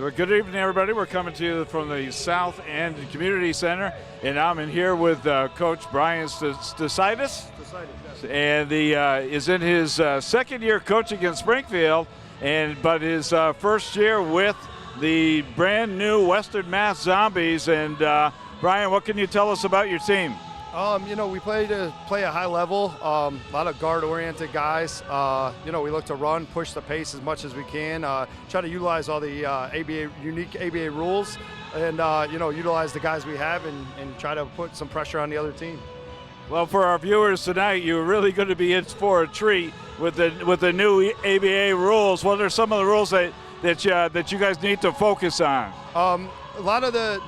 Well, good evening, everybody. We're coming to you from the South End Community Center, and I'm in here with Coach Brian Treatise, and he is in his second year coaching in Springfield, but his first year with the brand new Western Mass Zombies. And Brian, what can you tell us about your team? We play a high level, a lot of guard-oriented guys. We look to run, push the pace as much as we can, try to utilize all the unique ABA rules, and, utilize the guys we have and try to put some pressure on the other team. Well, for our viewers tonight, you're really going to be in for a treat with the new ABA rules. What are some of the rules that you guys need to focus on? A lot of the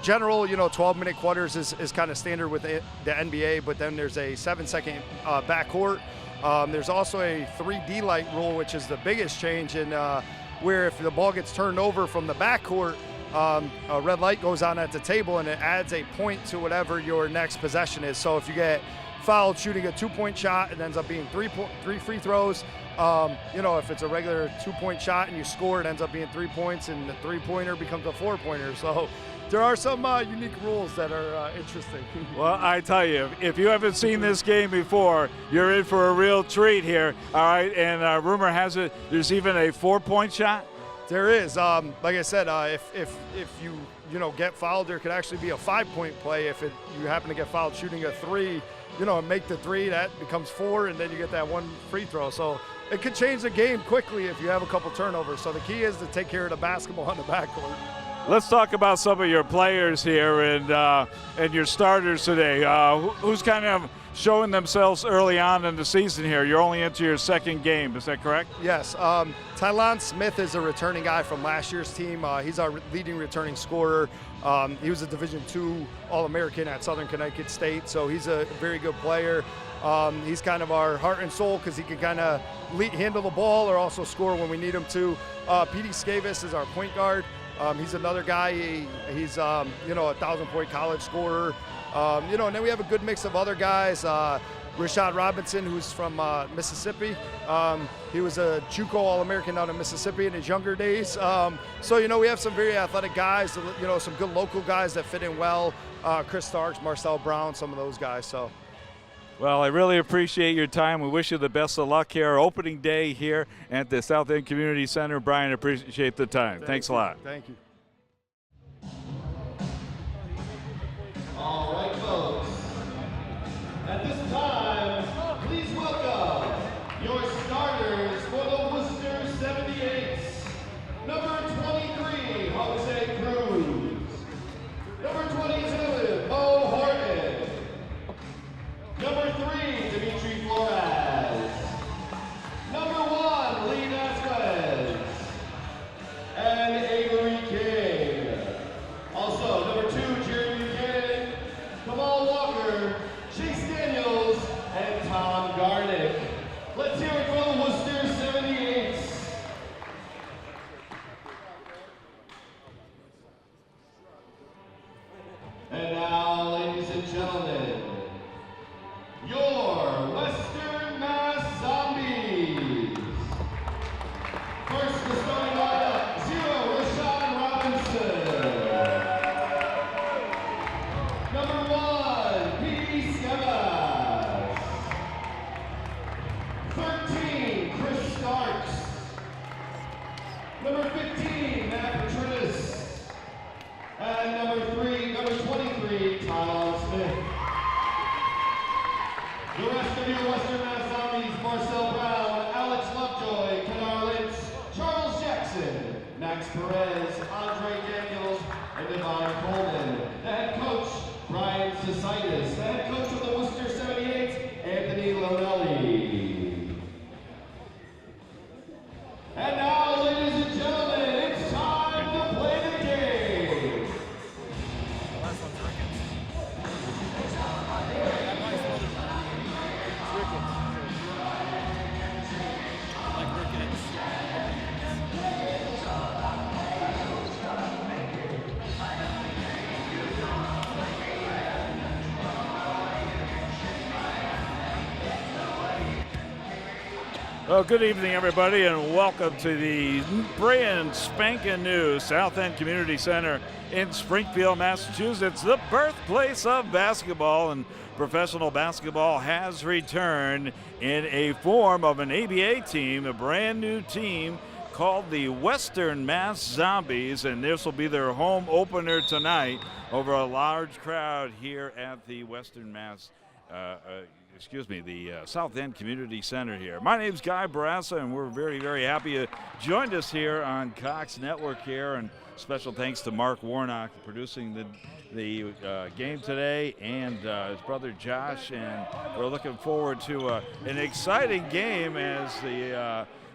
general, 12-minute quarters is kind of standard with the NBA, but then there's a 7-second backcourt. There's also a 3D light rule, which is the biggest change, in where if the ball gets turned over from the backcourt, a red light goes on at the table, and it adds a point to whatever your next possession is. So if you get fouled shooting a 2-point shot, it ends up being three free throws. If it's a regular 2-point shot and you score, it ends up being 3 points, and the 3-pointer becomes a 4-pointer. So there are some unique rules that are interesting. Well, I tell you, if you haven't seen this game before, you're in for a real treat here. All right, and rumor has it there's even a 4-point shot. There is. Like I said, if you get fouled, there could actually be a 5-point play. If you happen to get fouled shooting a 3, make the 3, that becomes 4, and then you get that 1 free throw. So it could change the game quickly if you have a couple turnovers. So the key is to take care of the basketball on the backcourt. Let's talk about some of your players here and your starters today. Who's kind of showing themselves early on in the season here? You're only into your second game, is that correct? Yes. Thailand Smith is a returning guy from last year's team. He's our leading returning scorer. He was a Division II All-American at Southern Connecticut State, so he's a very good player. He's kind of our heart and soul because he can kind of handle the ball or also score when we need him to. P.D. Skavis is our point guard. He's another guy. He's a 1,000-point college scorer. And then we have a good mix of other guys. Rashad Robertson, who's from Mississippi. He was a JUCO All-American out of Mississippi in his younger days. We have some very athletic guys, some good local guys that fit in well. Chris Starks, Marcel Brown, some of those guys. So. Well, I really appreciate your time. We wish you the best of luck here. Opening day here at the South End Community Center. Brian, appreciate the time. Thanks a lot. Thank you. All right, folks. At this time, please welcome your starters for the Worcester 78's. Number 23, Jose Cruz. Number 22, Bo Horton. Number 3, Dimitri Flores. Number 1, Lee Vasquez. And Avery King. Also, number 2, Jeremy Buchanan, Kamal Walker, Chase Daniels, and Tom Garnick. Let's hear it for the Worcester 78's. And now, ladies and gentlemen, your Western Mass Zombies. First, the starting lineup, 0, Rashad Robertson. Number 1, P.D. Skavis. 13, Chris Starks. Number 15, Matt Treatise. And number 23, Thailand Smith. The rest of your Western Mass Zombies, Marcel Brown, Alex Lovejoy, Kadar, Lynch, Charles Well, good evening, everybody, and welcome to the brand spanking new South End Community Center in Springfield, Massachusetts, the birthplace of basketball. And professional basketball has returned in a form of an ABA team, a brand new team called the Western Mass Zombies, and this will be their home opener tonight over a large crowd here at the Western Mass the South End Community Center here. My name's Guy Barassa, and we're very, very happy you joined us here on Cox Network here, and special thanks to Mark Warnock for producing the game today, and his brother Josh, and we're looking forward to an exciting game as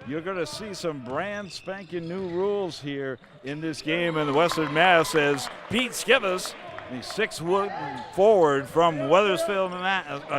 you're going to see some brand spanking new rules here in this game in the Western Mass as Pete Skivas, the 6-foot forward from Wethersfield,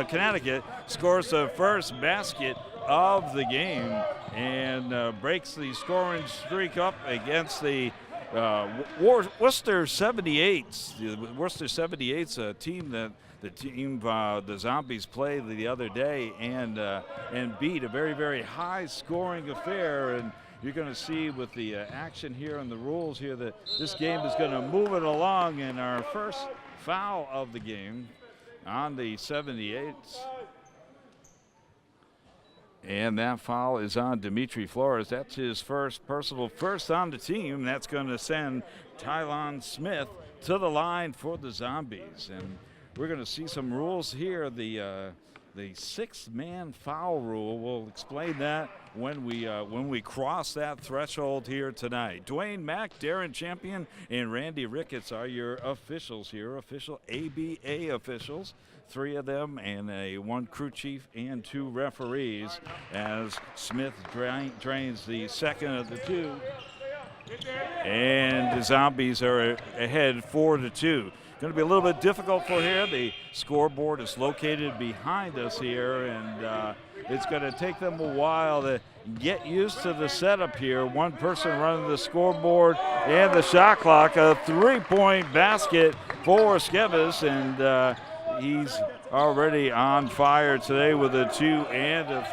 Connecticut, scores the first basket of the game and breaks the scoring streak up against the Worcester 78's. The Worcester 78's a team that the Zombies played the other day and beat a very, very high scoring affair. And you're going to see with the action here and the rules here that this game is going to move it along. And our first foul of the game on the 78's. And that foul is on Dimitri Flores. That's his first personal first on the team. That's going to send Thailand Smith to the line for the Zombies. And we're going to see some rules here. The 6-man foul rule. We'll explain that when we cross that threshold here tonight. Dwayne Mack, Darren Champion, and Randy Ricketts are your officials here, official ABA officials. 3 of them and one crew chief and 2 referees as Smith drains the second of the 2. And the Zombies are ahead 4-2. Going to be a little bit difficult for here. The scoreboard is located behind us here, and it's going to take them a while to get used to the setup here. One person running the scoreboard and the shot clock. A 3-point basket for Skevas, and he's already on fire today with a 2 and a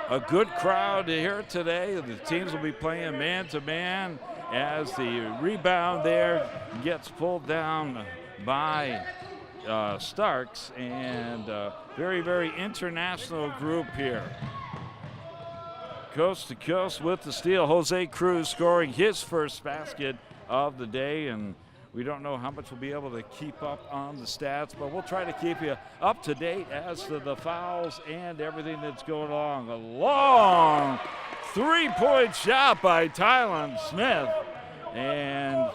3. A good crowd here today. The teams will be playing man-to-man as the rebound there gets pulled down by Starks, and very, very international group here. Coast to coast with the steal. Jose Cruz scoring his first basket of the day, and we don't know how much we'll be able to keep up on the stats, but we'll try to keep you up to date as to the fouls and everything that's going on. A long 3-point shot by Thailand Smith. And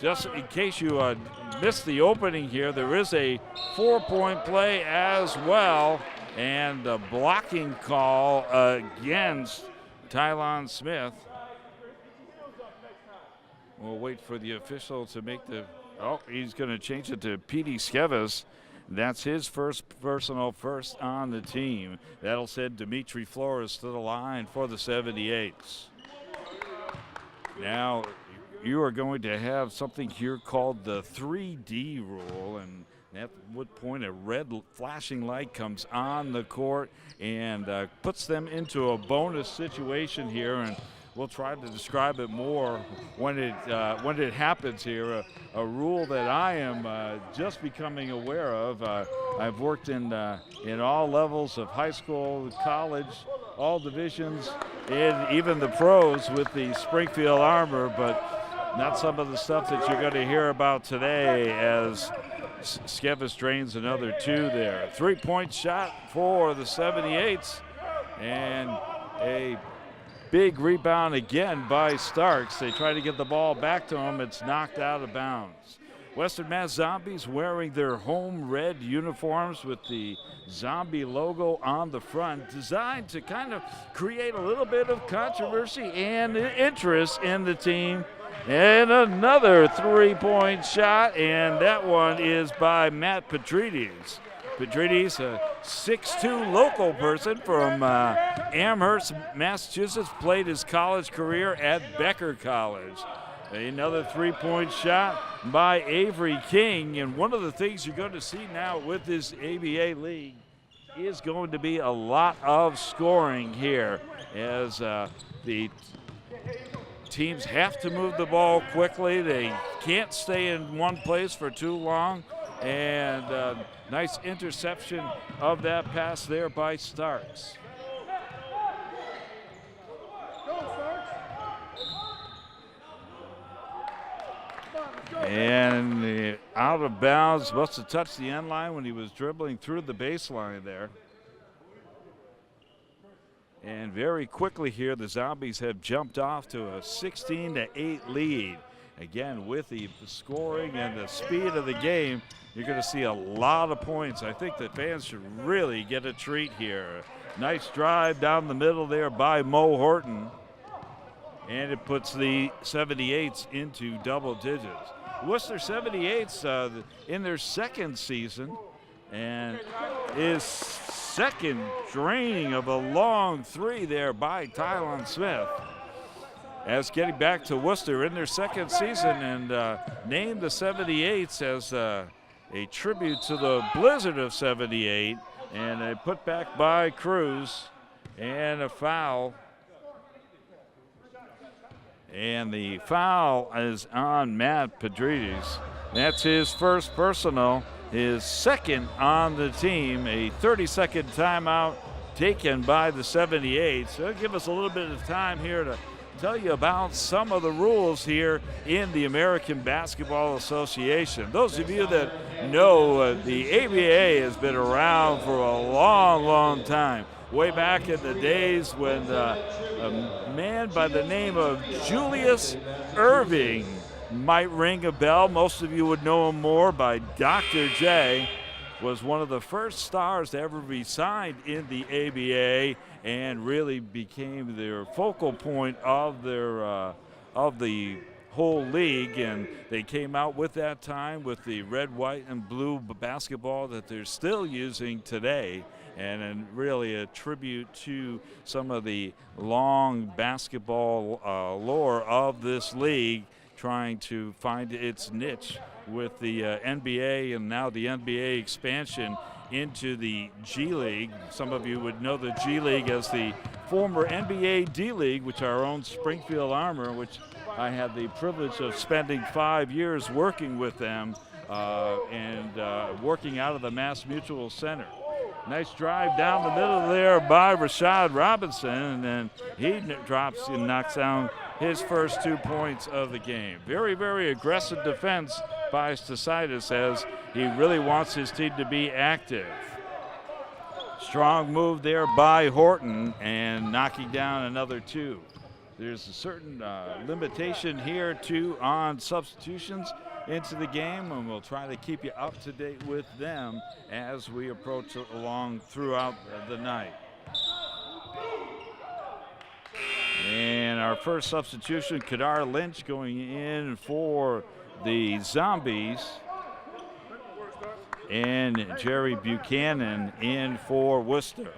just in case you missed the opening here, there is a 4-point play as well, and a blocking call against Thailand Smith. We'll wait for the official to make he's going to change it to Petey Skevas. That's his first personal first on the team. That'll send Dimitri Flores to the line for the 78's. Now, you are going to have something here called the 3D rule, and at what point a red flashing light comes on the court and puts them into a bonus situation here, and we'll try to describe it more when it happens here. A rule that I am just becoming aware of. I've worked in all levels of high school, college, all divisions, and even the pros with the Springfield Armor, but not some of the stuff that you're going to hear about today as Skevas drains another 2 there. 3-point shot for the 78's, and a big rebound again by Starks. They try to get the ball back to him. It's knocked out of bounds. Western Mass Zombies wearing their home red uniforms with the zombie logo on the front, designed to kind of create a little bit of controversy and interest in the team. And another 3-point shot, and that one is by Matt Treatise. Treatise, a 6'2" local person from Amherst, Massachusetts, played his college career at Becker College. Another 3-point shot by Avery King, and one of the things you're going to see now with this ABA league is going to be a lot of scoring here as the teams have to move the ball quickly. They can't stay in one place for too long. And nice interception of that pass there by Starks. And out of bounds, must have touched the end line when he was dribbling through the baseline there. And very quickly here, the Zombies have jumped off to a 16-8 lead. Again, with the scoring and the speed of the game, you're going to see a lot of points. I think the fans should really get a treat here. Nice drive down the middle there by Mo Horton. And it puts the 78's into double digits. Worcester 78's in their second season, and is second draining of a long three there by Thailand Smith. As getting back to Worcester in their second season, and named the 78's as a tribute to the Blizzard of 78, and a put back by Cruz, and a foul. And the foul is on Matt Treatise. That's his first personal, his second on the team. A 30-second timeout taken by the 78. So it'll give us a little bit of time here to tell you about some of the rules here in the American Basketball Association. Those of you that know, the ABA has been around for a long, long time. Way back in the days when a man by the name of Julius Irving might ring a bell. Most of you would know him more by Dr. J. Was one of the first stars to ever be signed in the ABA, and really became their focal point of their of the whole league. And they came out with that time with the red, white, and blue basketball that they're still using today. And really a tribute to some of the long basketball lore of this league, trying to find its niche with the NBA, and now the NBA expansion into the G League. Some of you would know the G League as the former NBA D League, which our own Springfield Armor, which I had the privilege of spending 5 years working with them and working out of the Mass Mutual Center. Nice drive down the middle there by Rashad Robertson, and then he drops and knocks down his first 2 points of the game. Very, very aggressive defense by Substitution, as he really wants his team to be active. Strong move there by Horton, and knocking down another 2. There's a certain limitation here too on substitutions into the game, and we'll try to keep you up to date with them as we approach along throughout the night. And our first substitution, Kadar Lynch going in for the Zombies, and Jerry Buchanan in for Worcester.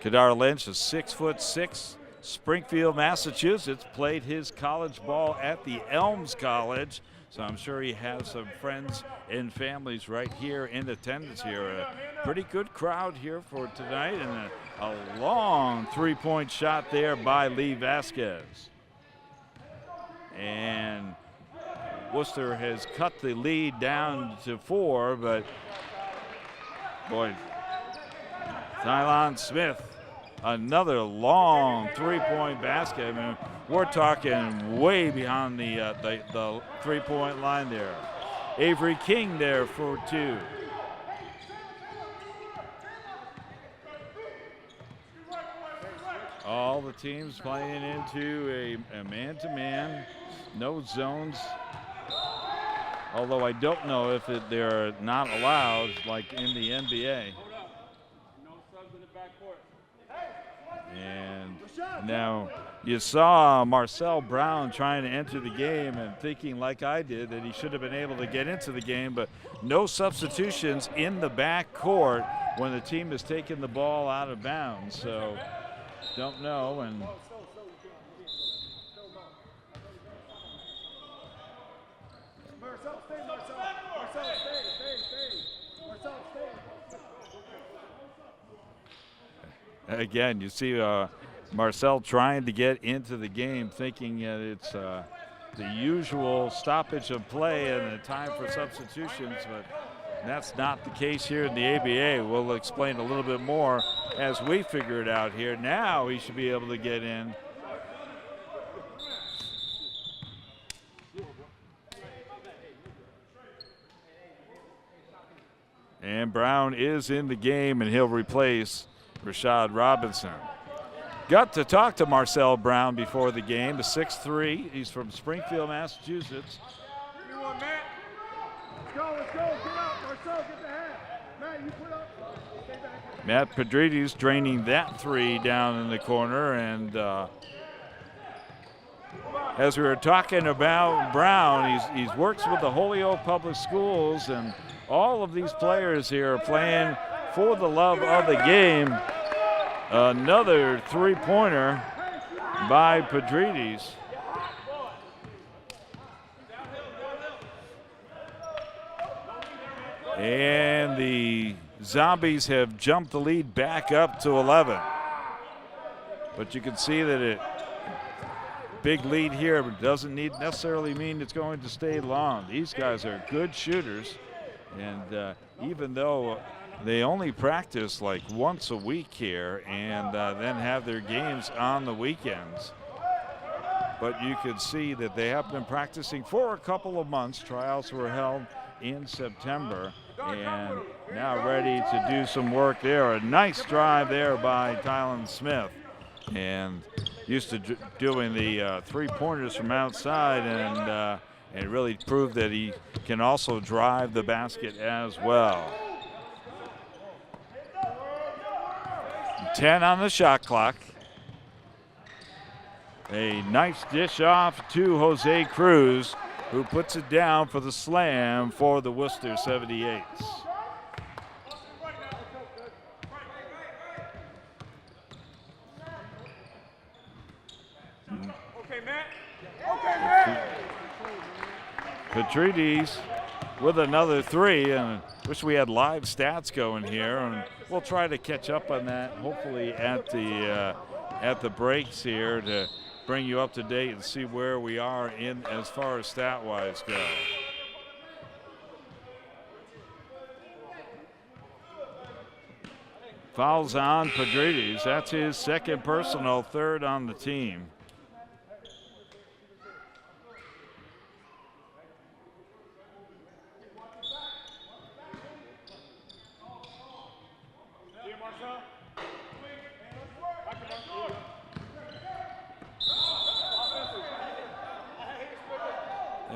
Kadar Lynch is 6'6", Springfield, Massachusetts, played his college ball at the Elms College. So I'm sure he has some friends and families right here in attendance here. A pretty good crowd here for tonight, and a long three-point shot there by Lee Vasquez. And Worcester has cut the lead down to 4, but boy, Thailand Smith, another long three-point basket. I mean, we're talking way beyond the three-point line there. Avery King there for 2. All the teams playing into a man-to-man, no zones. Although I don't know if they're not allowed like in the NBA. And now you saw Marcel Brown trying to enter the game and thinking, like I did, that he should have been able to get into the game, but no substitutions in the backcourt when the team has taken the ball out of bounds. So don't know. And Again, you see Marcel trying to get into the game, thinking that it's the usual stoppage of play and a time for substitutions, but that's not the case here in the ABA. We'll explain a little bit more as we figure it out here. Now he should be able to get in. And Brown is in the game, and he'll replace Rashad Robertson. Got to talk to Marcel Brown before the game, the 6'3". He's from Springfield, Massachusetts. Let's go. Get out, Marcel, get the hand. Matt, you put up. Stay back. Matt Pedrides draining that three down in the corner. And as we were talking about Brown, he's works with the Holyoke Public Schools, and all of these players here are playing for the love of the game. Another three-pointer by Pedrides. And the Zombies have jumped the lead back up to 11. But you can see that it big lead here, but doesn't necessarily mean it's going to stay long. These guys are good shooters, and even though they only practice like once a week here and then have their games on the weekends, but you can see that they have been practicing for a couple of months. Tryouts were held in September, and now ready to do some work there. A nice drive there by Thailand Smith, and used to doing the three-pointers from outside, and really proved that he can also drive the basket as well. 10 on the shot clock. A nice dish off to Jose Cruz, who puts it down for the slam for the Worcester 78's. Okay, Matt. Okay, Matt. Treatise with another three, and wish we had live stats going here, and we'll try to catch up on that hopefully at the breaks here to bring you up to date and see where we are in as far as stat-wise go. Fouls on Pedrides. That's his second personal, third on the team.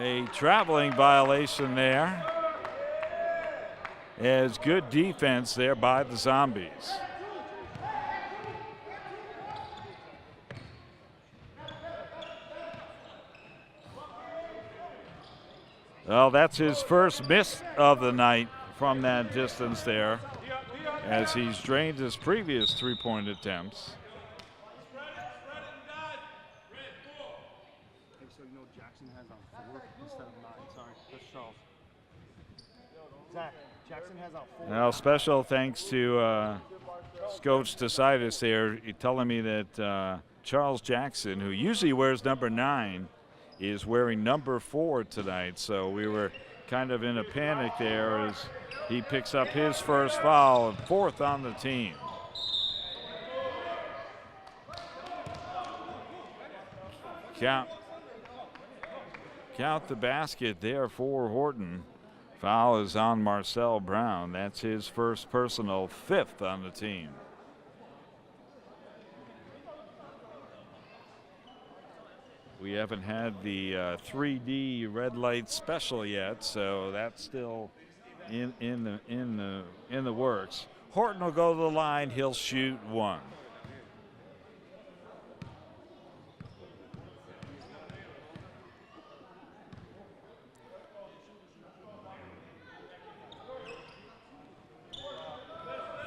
A traveling violation there. As good defense there by the Zombies. Well, that's his first miss of the night from that distance there, as he's drained his previous three-point attempts. Now, special thanks to Coach Decitus there, telling me that Charles Jackson, who usually wears number 9, is wearing number 4 tonight. So we were kind of in a panic there as he picks up his first foul, 4th on the team. Count the basket there for Horton. Foul is on Marcel Brown. That's his first personal, 5th on the team. We haven't had the 3D red light special yet, so that's still in the works. Horton will go to the line. He'll shoot 1.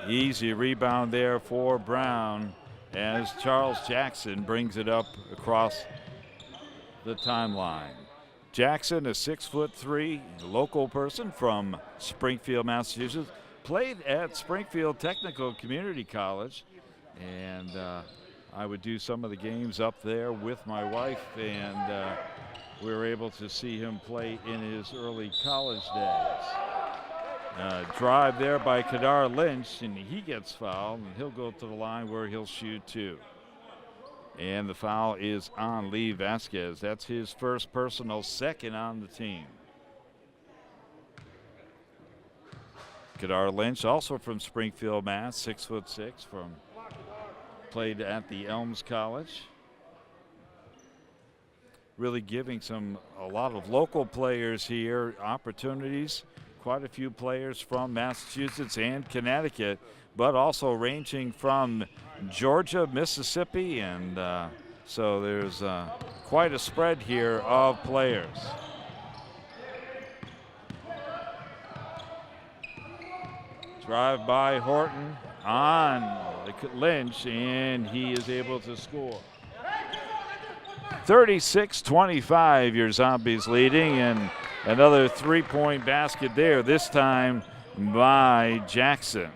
Easy rebound there for Brown as Charles Jackson brings it up across the timeline. Jackson, a 6'3", local person from Springfield, Massachusetts, played at Springfield Technical Community College, And I would do some of the games up there with my wife, and we were able to see him play in his early college days. Drive there by Kadar Lynch, and he gets fouled, and he'll go to the line where he'll shoot 2. And the foul is on Lee Vasquez. That's his first personal, second on the team. Kadar Lynch, also from Springfield, Mass., 6'6", played at the Elms College. Really giving a lot of local players here opportunities. Quite a few players from Massachusetts and Connecticut, but also ranging from Georgia, Mississippi, and so there's quite a spread here of players. Drive by Horton on Lynch, and he is able to score. 36-25, your Zombies leading, and another three-point basket there, this time by Jackson.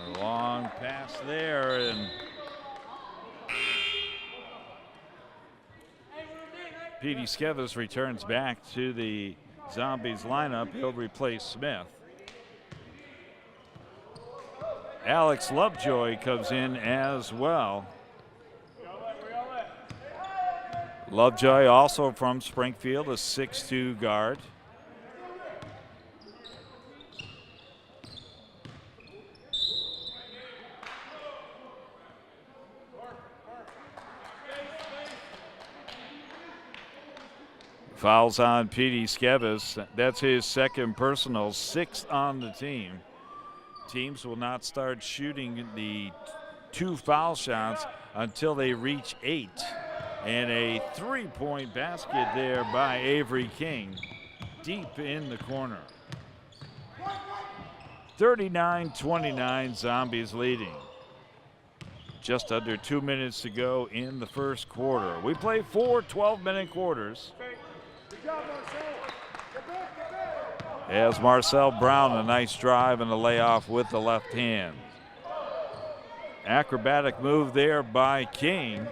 A long pass there, and Petey Skevas returns back to the Zombies lineup. He'll replace Smith. Alex Lovejoy comes in as well. Lovejoy, also from Springfield, a 6'2" guard. Fouls on Petey Skevas. That's his second personal, 6th on the team. Teams will not start shooting the 2 foul shots until they reach 8. And a three-point basket there by Avery King, deep in the corner. 39-29, Zombies leading. Just under 2 minutes to go in the first quarter. We play 4 12-minute quarters. As Marcel Brown, a nice drive and a layoff with the left hand. Acrobatic move there by King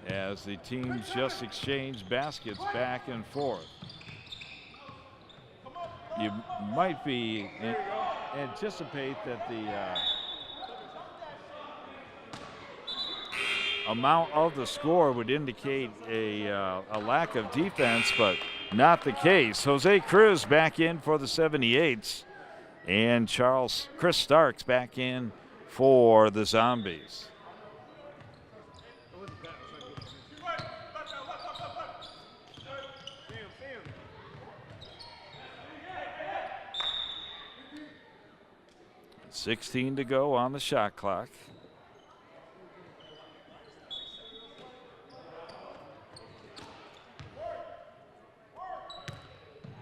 as the teams just exchange baskets back and forth. You might anticipate that the amount of the score would indicate a lack of defense, but not the case. Jose Cruz back in for the 78's, and Chris Starks back in for the Zombies. $16 to go on the shot clock.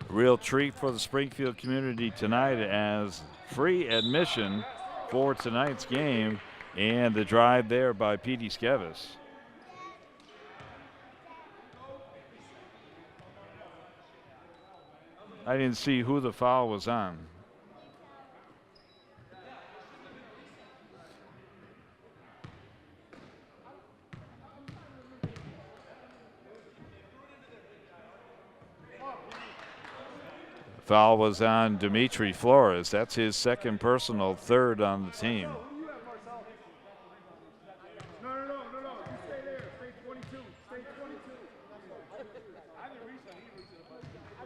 Real treat for the Springfield community tonight, as free admission for tonight's game, and the drive there by Petey Skevas. I didn't see who the foul was on. Foul was on Dimitri Flores. That's his second personal, 3rd on the team. No. You stay there. Stay 22. Stay 22. I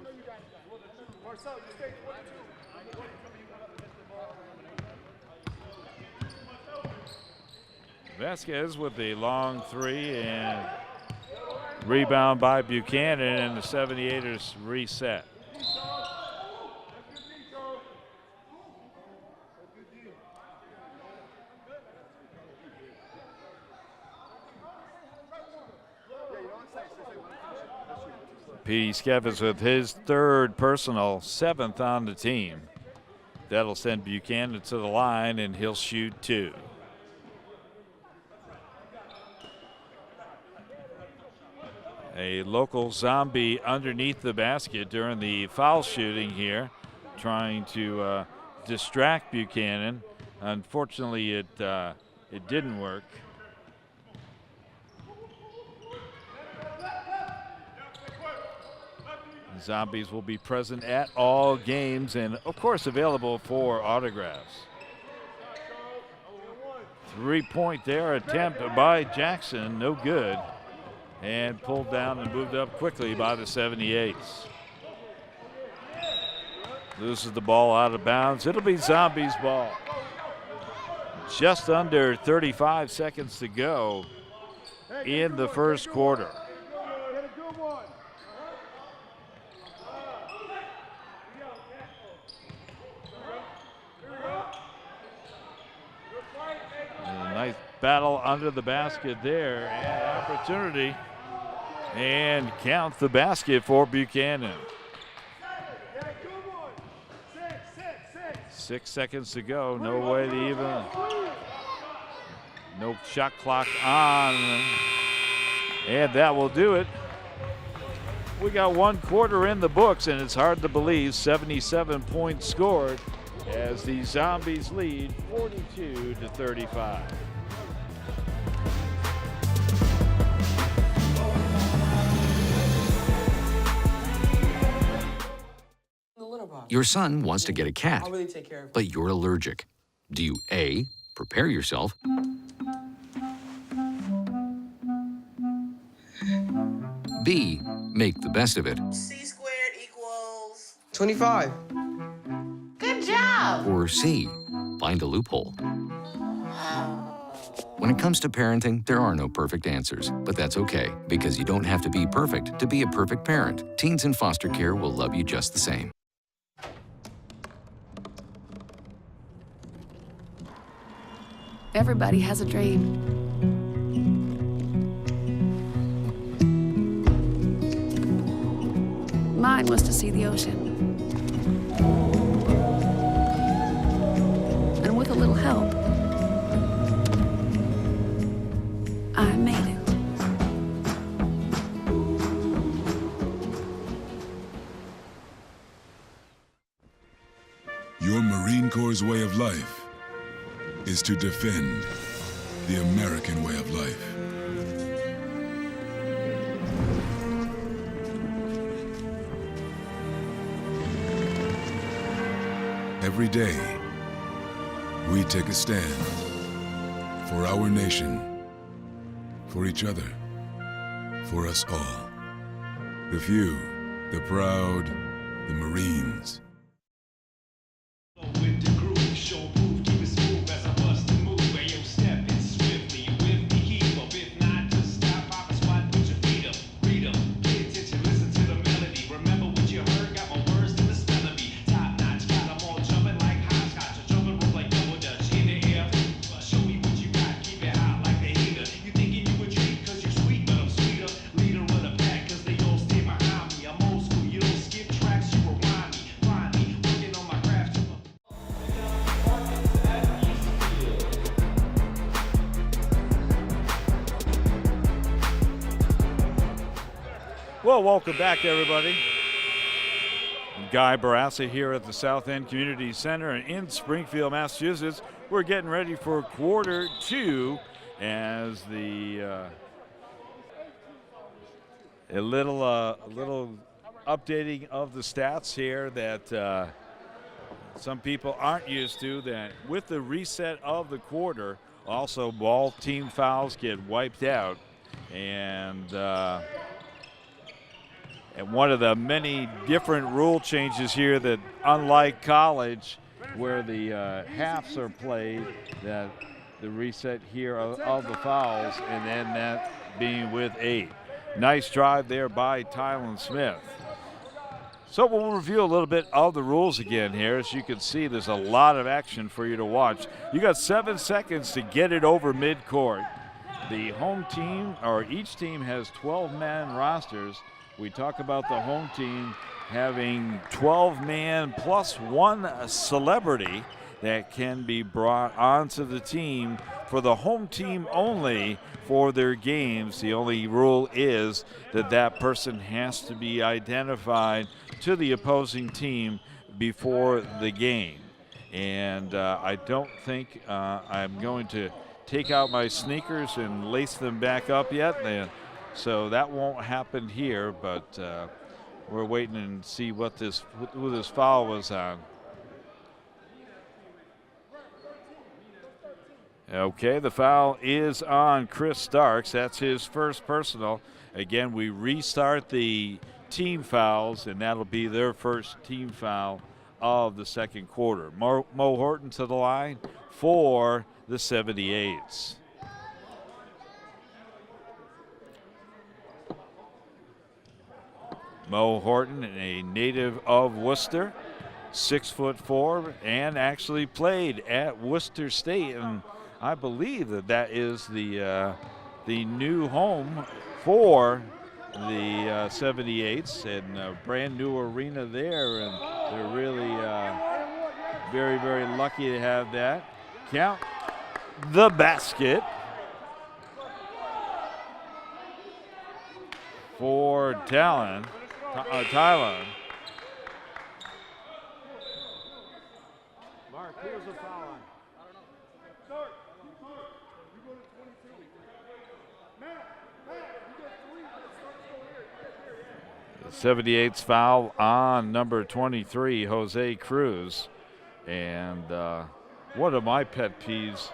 know you guys got it. Marcel, you stay 22. Vasquez with the long 3, and rebound by Buchanan, and the 78ers reset. Petey Skevas with his 3rd personal, 7th on the team. That'll send Buchanan to the line, and he'll shoot 2. a local zombie underneath the basket during the foul shooting here, trying to distract Buchanan. Unfortunately, it didn't work. The Zombies will be present at all games and, of course, available for autographs. 3-point there attempt by Jackson, no good. And pulled down and moved up quickly by the 78's. Loses the ball out of bounds. It'll be Zombies ball. Just under 35 seconds to go in the first quarter. A nice battle under the basket there, and opportunity, and count the basket for Buchanan. 6 seconds to go, no way to even, no shot clock on, and that will do it. We got 1 quarter in the books, and it's hard to believe 77 points scored as the Zombies lead 42-35. Your son wants to get a cat, I'll really take care of it. but you're allergic. Do you A, prepare yourself, B, make the best of it, C squared equals 25. Good job. or C, find a loophole? When it comes to parenting, there are no perfect answers, but that's okay, because you don't have to be perfect to be a perfect parent. Teens in foster care will love you just the same. Everybody has a dream. Mine was to see the ocean. And with a little help, I made it. Your Marine Corps' way of life is to defend the American way of life. Every day, we take a stand for our nation, for each other, for us all. The few, the proud, the Marines. Well, welcome back, everybody. Guy Barassa here at the South End Community Center in Springfield, Massachusetts. We're getting ready for quarter 2 as the a little updating of the stats here that some people aren't used to, that with the reset of the quarter, also all team fouls get wiped out, and one of the many different rule changes here that, unlike college, where the halves are played, that the reset here of the fouls, and then that being with 8. Nice drive there by Thailand Smith. So we'll review a little bit of the rules again here. As you can see, there's a lot of action for you to watch. You got 7 seconds to get it over midcourt. The home team, or each team, has 12-man rosters. We talk about the home team having 12-man plus 1 celebrity that can be brought onto the team for the home team only for their games. The only rule is that that person has to be identified to the opposing team before the game. And I don't think I'm going to take out my sneakers and lace them back up yet. So that won't happen here, but we're waiting and see what who this foul was on. Okay, the foul is on Chris Starks. That's his first personal. Again, we restart the team fouls, and that'll be their first team foul of the second quarter. Mo Horton to the line for the 78's. Mo Horton, a native of Worcester, 6'4", and actually played at Worcester State, and I believe that is the new home for the 78's, and a brand new arena there, and they're really very, very lucky to have that. Count the basket for Thailand. Mark, here's a foul on. 78's foul on number 23, Jose Cruz. And one of my pet peeves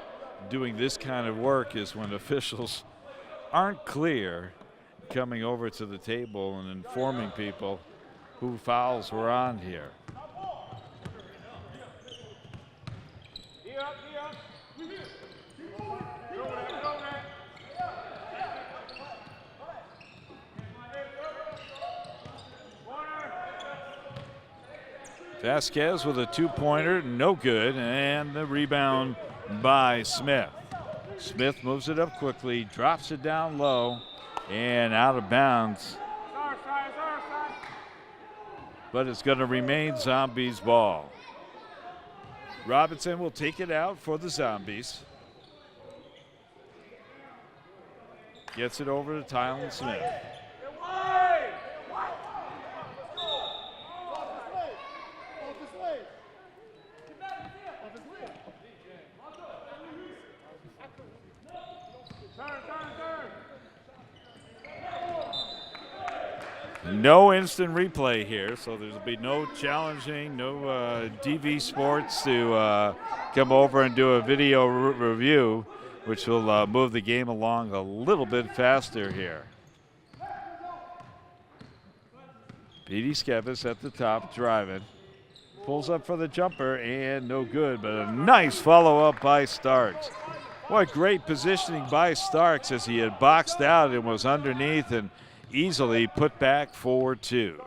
doing this kind of work is when officials aren't clear coming over to the table and informing people who fouls were on here. Vasquez with a two-pointer, no good, and the rebound by Smith. Smith moves it up quickly, drops it down low, and out of bounds. But it's going to remain Zombies ball. Robertson will take it out for the Zombies. Gets it over to Thailand Smith. No instant replay here, so there'll be no challenging, no DV Sports to come over and do a video review, which will move the game along a little bit faster here. Petey Skevis at the top, driving. Pulls up for the jumper, and no good, but a nice follow-up by Starks. What great positioning by Starks as he had boxed out and was underneath and easily put back for two.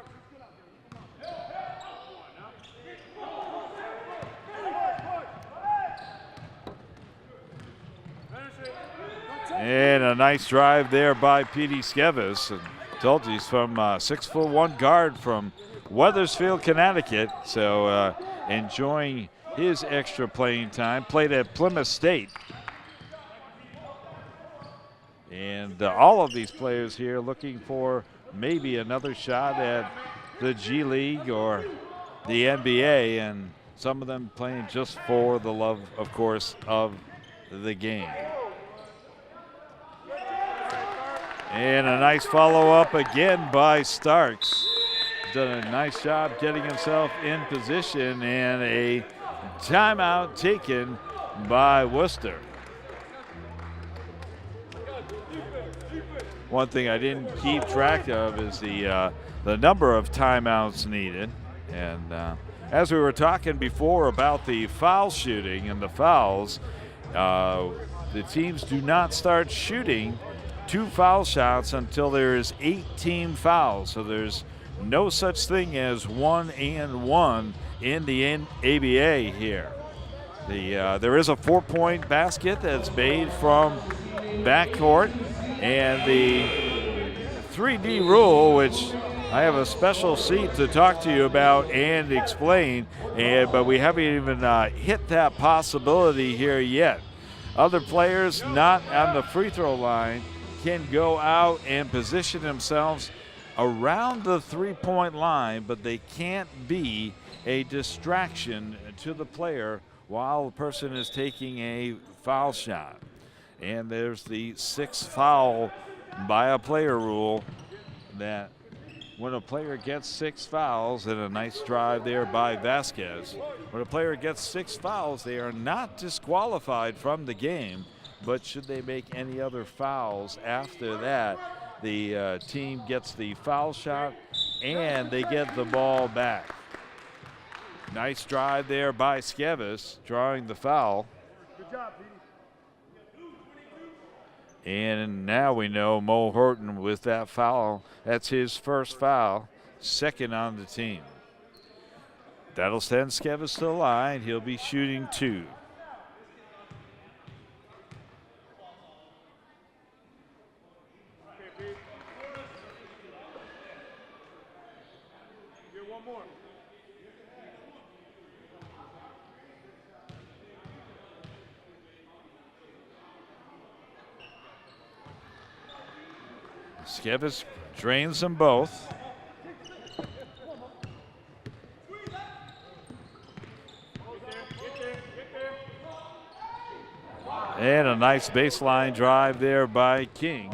And a nice drive there by Petey Skevis. And told you he's from 6'1" guard from Wethersfield, Connecticut. So enjoying his extra playing time. Played at Plymouth State. And all of these players here looking for maybe another shot at the G League or the NBA, and some of them playing just for the love, of course, of the game. And a nice follow-up again by Starks. Done a nice job getting himself in position, and a timeout taken by Worcester. One thing I didn't keep track of is the number of timeouts needed. And as we were talking before about the foul shooting and the fouls, the teams do not start shooting 2 foul shots until there is 8 team fouls. So there's no such thing as 1-and-1 in the ABA here. There is a 4-point basket that's made from backcourt. And the 3D rule, which I have a special seat to talk to you about and explain, but we haven't even hit that possibility here yet. Other players not on the free throw line can go out and position themselves around the three-point line, but they can't be a distraction to the player while the person is taking a foul shot. And there's the 6th foul by a player rule, that when a player gets 6 fouls, and a nice drive there by Vasquez, when a player gets 6 fouls, they are not disqualified from the game, but should they make any other fouls after that, the team gets the foul shot and they get the ball back. Nice drive there by Skevis, drawing the foul. Good job, Petey. And now we know Mo Horton with that foul. That's his first foul, 2nd on the team. That'll send Skevis to the line. He'll be shooting 2. Get one more. Skevis drains them both. And a nice baseline drive there by King.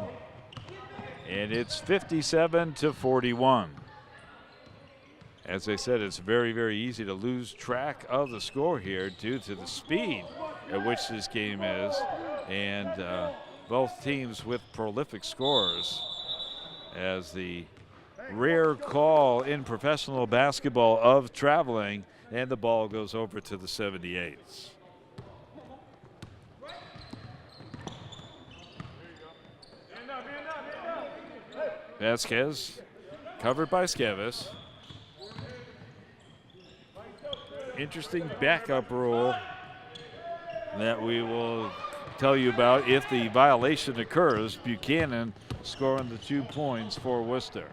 And it's 57-41. As I said, it's very, very easy to lose track of the score here due to the speed at which this game is. And both teams with prolific scores, as the rare call in professional basketball of traveling, and the ball goes over to the 78's. Vasquez covered by Skevis. Interesting backup rule that we will tell you about if the violation occurs. Buchanan scoring the 2 points for Worcester.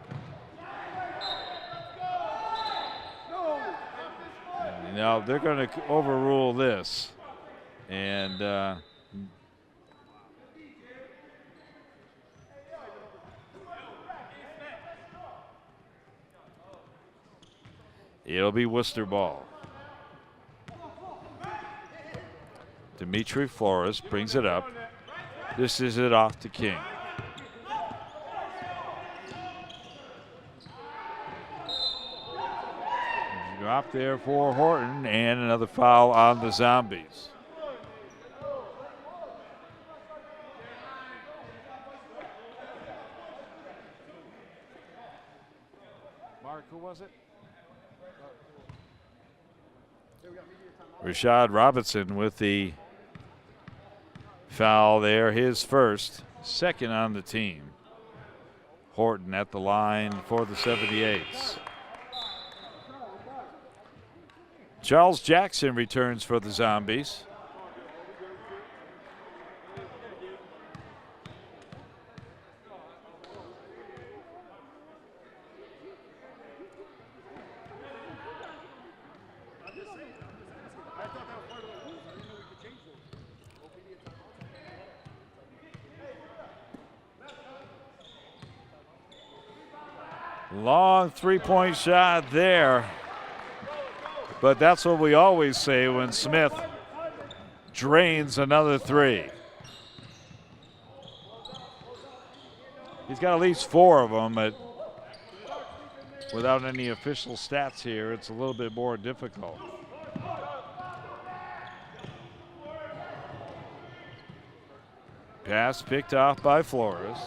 Now they're going to overrule this, and it'll be Worcester ball. Dimitri Flores brings it up. This is it off to King. Drop there for Horton, and another foul on the Zombies. Mark, who was it? Rashad Robertson with the foul there, his first, 2nd on the team. Horton at the line for the 78's. Charles Jackson returns for the Zombies. Long three-point shot there. But that's what we always say when Smith drains another 3. He's got at least 4 of them, but without any official stats here, it's a little bit more difficult. Pass picked off by Flores.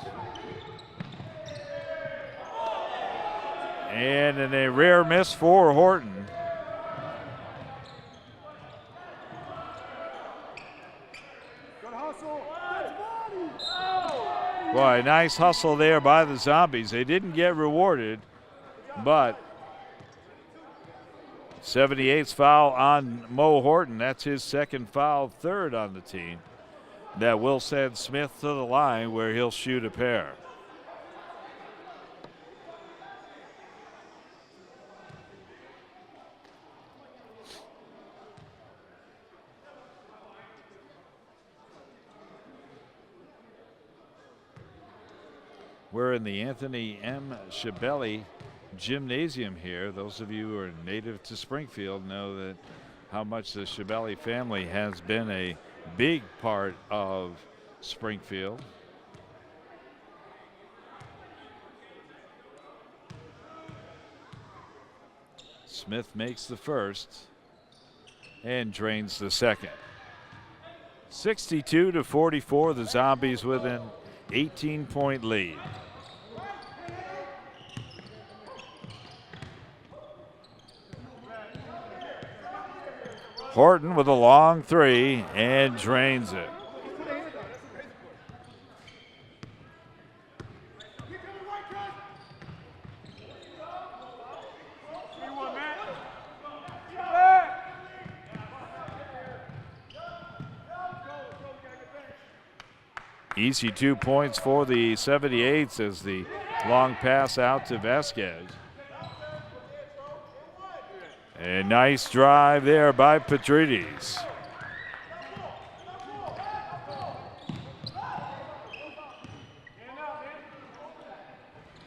And in a rare miss for Horton. Boy, nice hustle there by the Zombies. They didn't get rewarded, but 78's foul on Mo Horton. That's his 2nd foul, 3rd on the team. That will send Smith to the line where he'll shoot a pair. We're in the Anthony M. Schiavelli Gymnasium here. Those of you who are native to Springfield know that how much the Schiavelli family has been a big part of Springfield. Smith makes the first and drains the second. 62-44, the Zombies with an 18-point lead. Horton with a long three and drains it. Easy 2 points for the 78's as the long pass out to Vasquez. A nice drive there by Treatise.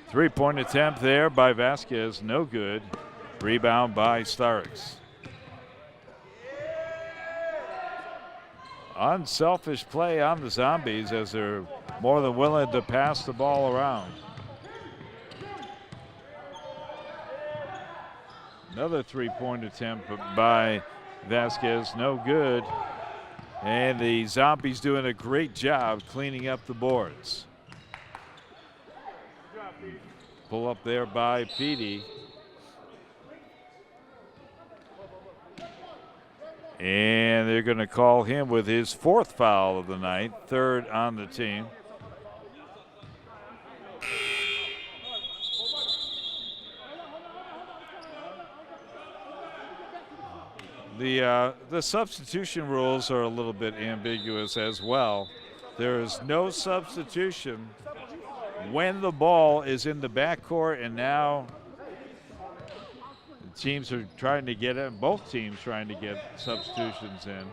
Three-point attempt there by Vasquez, no good. Rebound by Starks. Unselfish play on the Zombies as they're more than willing to pass the ball around. Another three-point attempt by Vasquez, no good. And the Zombies doing a great job cleaning up the boards. Pull up there by Petey. And they're going to call him with his fourth foul of the night, third on the team. The substitution rules are a little bit ambiguous as well. There is no substitution when the ball is in the backcourt, and now the teams are trying to get it. Both teams trying to get substitutions in.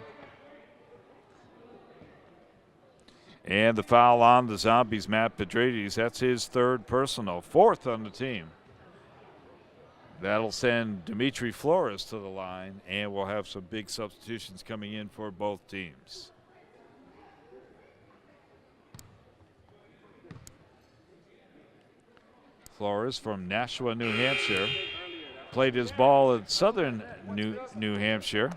And the foul on the Zombies, Matt Treatise. That's his third personal, fourth on the team. That'll send Dimitri Flores to the line, and we'll have some big substitutions coming in for both teams. Flores from Nashua, New Hampshire. Played his ball at Southern New Hampshire.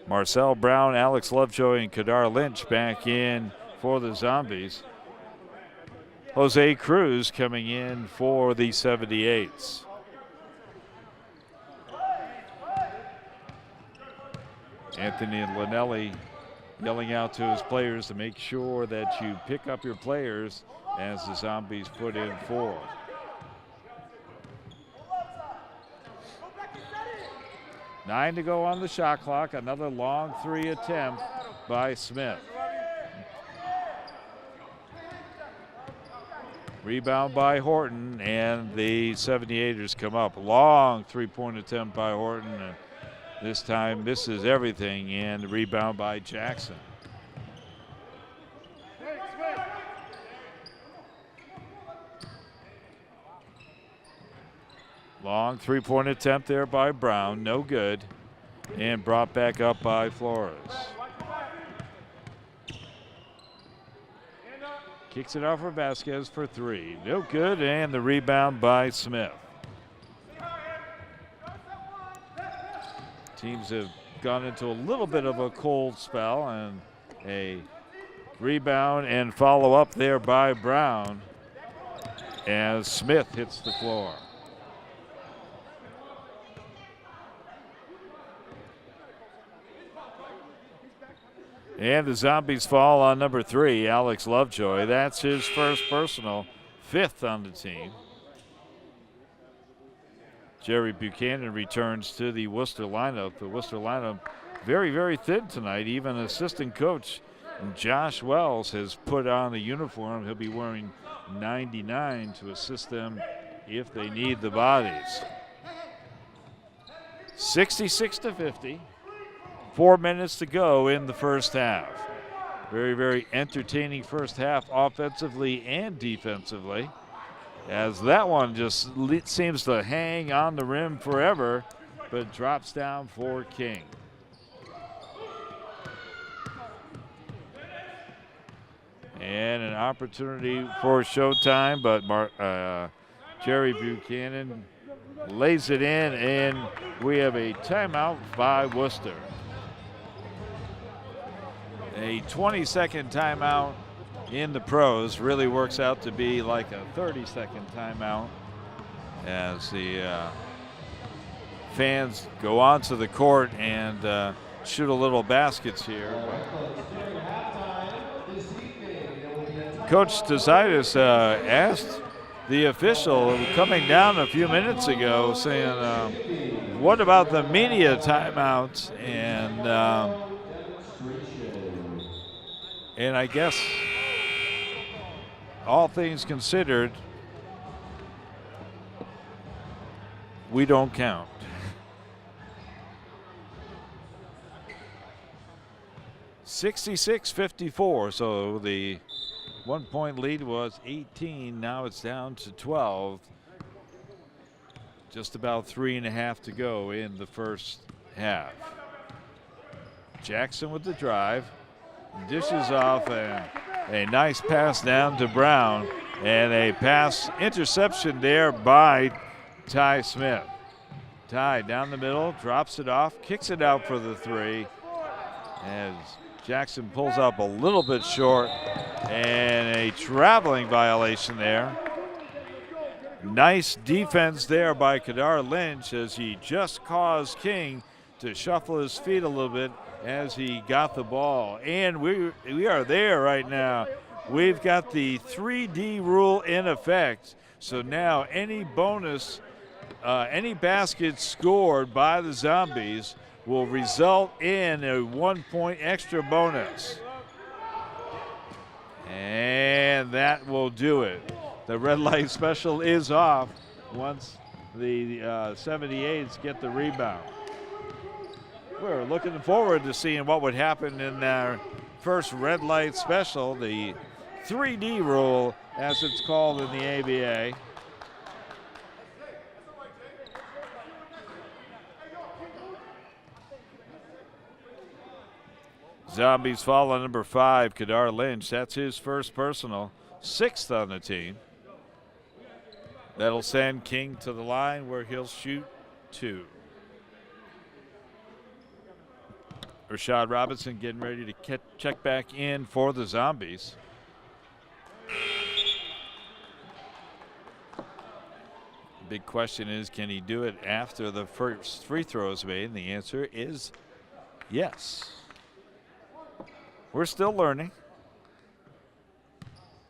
Marcel Brown, Alex Lovejoy, and Kadar Lynch back in for the Zombies. Jose Cruz coming in for the 78's. Anthony Linelli yelling out to his players to make sure that you pick up your players as the Zombies put in four. Nine to go on the shot clock. Another long three attempt by Smith. Rebound by Horton, and the 78ers come up. Long three-point attempt by Horton, and this time misses everything, and the rebound by Jackson. Long three-point attempt there by Brown, no good, and brought back up by Flores. Kicks it off for Vasquez for three. No good, and the rebound by Smith. Teams have gone into a little bit of a cold spell, and a rebound and follow up there by Brown as Smith hits the floor. And the Zombies fall on number three, Alex Lovejoy. That's his first personal, fifth on the team. Jerry Buchanan returns to the Worcester lineup. The Worcester lineup very, very thin tonight. Even assistant coach Josh Wells has put on the uniform. He'll be wearing 99 to assist them if they need the bodies. 66-50. 4 minutes to go in the first half. Very, very entertaining first half offensively and defensively, as that one just seems to hang on the rim forever, but drops down for King. And an opportunity for showtime, but Jerry Buchanan lays it in, and we have a timeout by Worcester. A 20-second timeout in the pros really works out to be like a 30-second timeout as the fans go onto the court and shoot a little baskets here. Coach Treatise asked the official coming down a few minutes ago, saying, what about the media timeouts? And I guess all things considered, we don't count. (66-54), so the 1-point lead was 18. Now it's down to 12. Just about 3.5 to go in the first half. Jackson with the drive. Dishes off a nice pass down to Brown, and a pass interception there by Ty Smith. Ty down the middle, drops it off, kicks it out for the three, as Jackson pulls up a little bit short, and a traveling violation there. Nice defense there by Kadar Lynch, as he just caused King to shuffle his feet a little bit as he got the ball. And we are there right now. We've got the 3D rule in effect. So now any bonus, any basket scored by the Zombies will result in a 1-point extra bonus. And that will do it. The red light special is off once the 78's get the rebound. We're looking forward to seeing what would happen in our first red light special, the 3D rule, as it's called in the ABA. Zombies fall on number 5, Kadar Lynch. That's his first personal, 6th on the team. That'll send King to the line where he'll shoot 2. Rashad Robertson getting ready to check back in for the Zombies. Big question is, can he do it after the first free throw is made? And the answer is yes. We're still learning.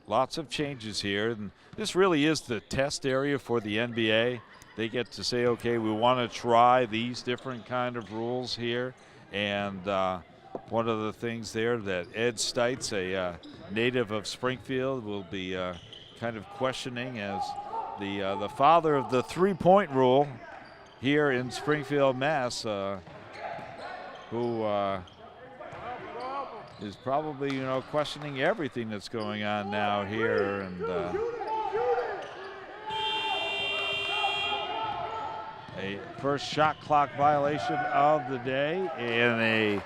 Lots of changes here, and this really is the test area for the NBA. They get to say, okay, we want to try these different kind of rules here. And one of the things there that Ed Stites, a native of Springfield, will be kind of questioning as the father of the 3-point rule here in Springfield, Mass, who is probably, questioning everything that's going on now here. And a first shot clock violation of the day, and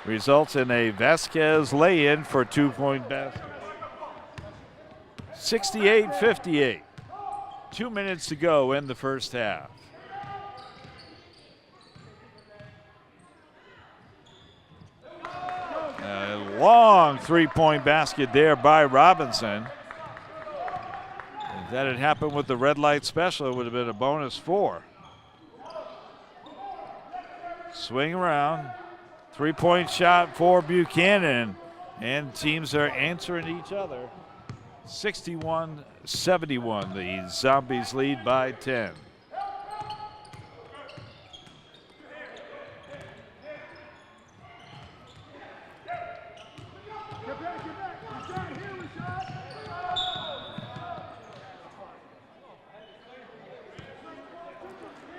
results in a Vasquez lay-in for 2-point basket. 68-58. 2 minutes to go in the first half. A long 3-point basket there by Robinson. If that had happened with the red light special, it would have been a bonus 4. Swing around, 3-point shot for Buchanan, and teams are answering each other. 61-71, the Zombies lead by 10.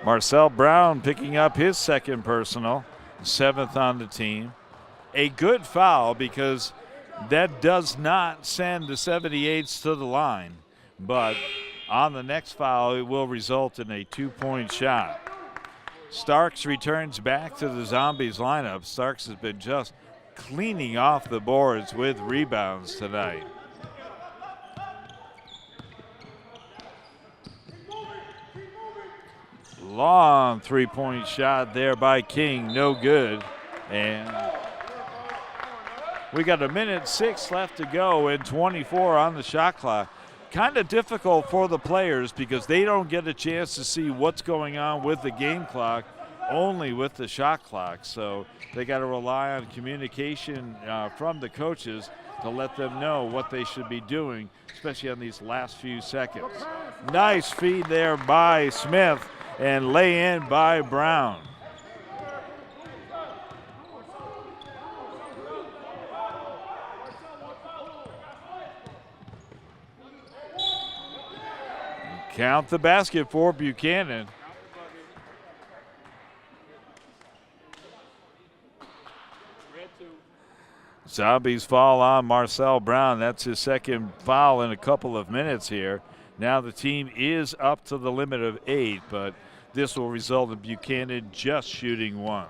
Marcel Brown picking up his second personal, 7th on the team. A good foul because That does not send the 78's to the line, but on the next foul, it will result in a 2-point shot. Starks returns back to the Zombies lineup. Starks has been just cleaning off the boards with rebounds tonight. Long 3-point shot there by King, no good. And we got 1:06 left to go and 24 on the shot clock. Kind of difficult for the players because they don't get a chance to see what's going on with the game clock, only with the shot clock. So they got to rely on communication from the coaches to let them know what they should be doing, especially on these last few seconds. Nice feed there by Smith and lay in by Brown. Count the basket for Buchanan. Zombies fall on Marcel Brown. That's his second foul in a couple of minutes here. Now the team is up to the limit of 8, but this will result in Buchanan just shooting 1.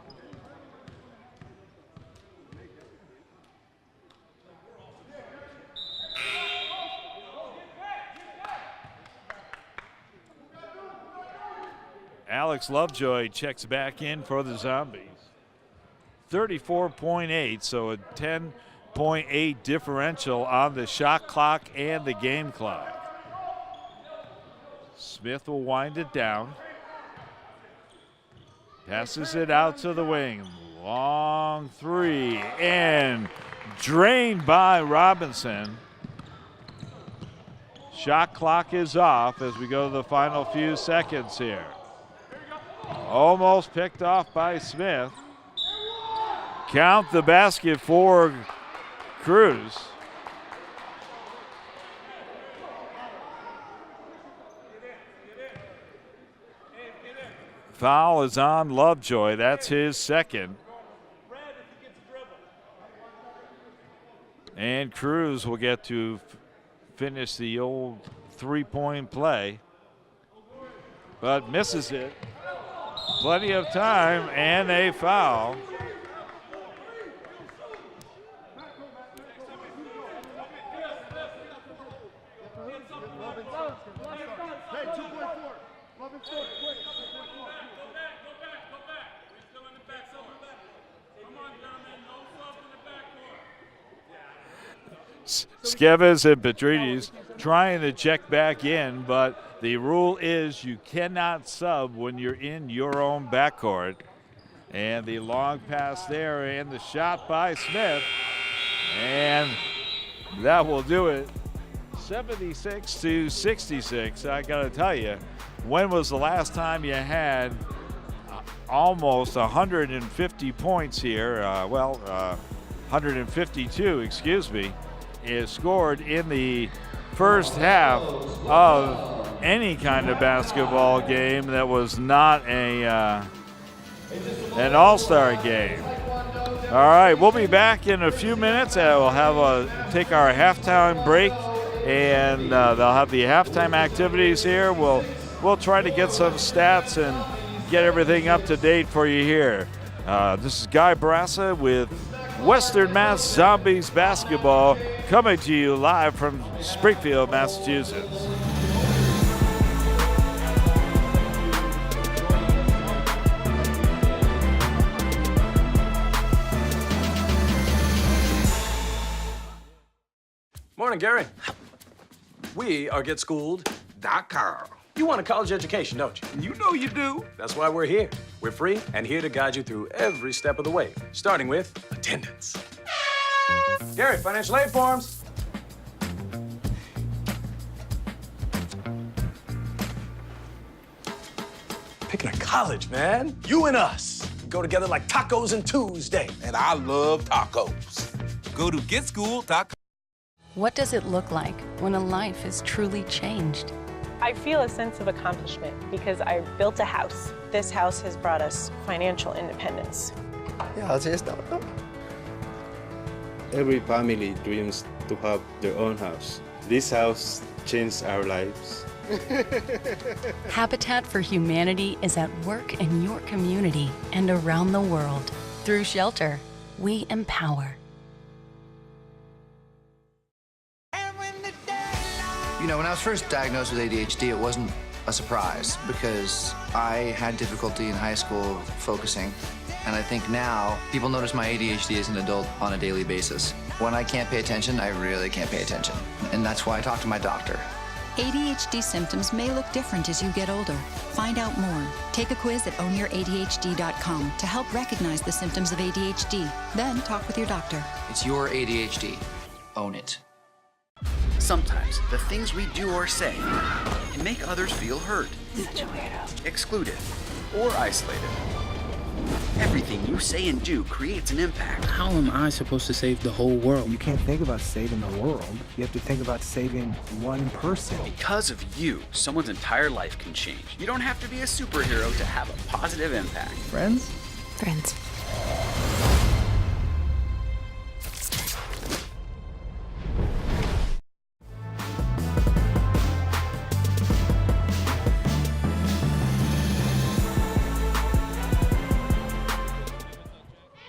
Alex Lovejoy checks back in for the Zombies. 34.8, so a 10.8 differential on the shot clock and the game clock. Smith will wind it down. Passes it out to the wing. Long 3 and drained by Robertson. Shot clock is off as we go to the final few seconds here. Almost picked off by Smith. Count the basket for Cruz. Foul is on Lovejoy. That's his second. And Cruz will get to finish the old 3-point play, but misses it. Plenty of time and a foul. Skevas and Treatise trying to check back in, but the rule is you cannot sub when you're in your own backcourt. And the long pass there and the shot by Smith. And that will do it. 76-66. I got to tell you, when was the last time you had almost 150 points here? 152, excuse me, is scored in the first half of any kind of basketball game that was not an all-star game. All right, we'll be back in a few minutes. We'll have take our halftime break, and they'll have the halftime activities here. We'll try to get some stats and get everything up to date for you here. This is Guy Barassa with Western Mass Zombies basketball coming to you live from Springfield, Massachusetts. Morning, Gary. We are GetSchooled.com. You want a college education, don't you? You know you do. That's why we're here. We're free and here to guide you through every step of the way, starting with attendance. Gary, financial aid forms. Picking a college, man. You and us. Go together like tacos and Tuesday. And I love tacos. Go to GetSchooled.com. What does it look like when a life is truly changed? I feel a sense of accomplishment because I built a house. This house has brought us financial independence. Ja, ze is dat. Every family dreams to have their own house. This house changed our lives. Habitat for Humanity is at work in your community and around the world. Through shelter, we empower. You know, when I was first diagnosed with ADHD, it wasn't a surprise because I had difficulty in high school focusing. And I think now people notice my ADHD as an adult on a daily basis. When I can't pay attention, I really can't pay attention. And that's why I talk to my doctor. ADHD symptoms may look different as you get older. Find out more. Take a quiz at ownYourADHD.com to help recognize the symptoms of ADHD. Then talk with your doctor. It's your ADHD. Own it. Sometimes the things we do or say can make others feel hurt, excluded, or isolated. Everything you say and do creates an impact. How am I supposed to save the whole world? You can't think about saving the world. You have to think about saving one person. Because of you, someone's entire life can change. You don't have to be a superhero to have a positive impact. Friends? Friends.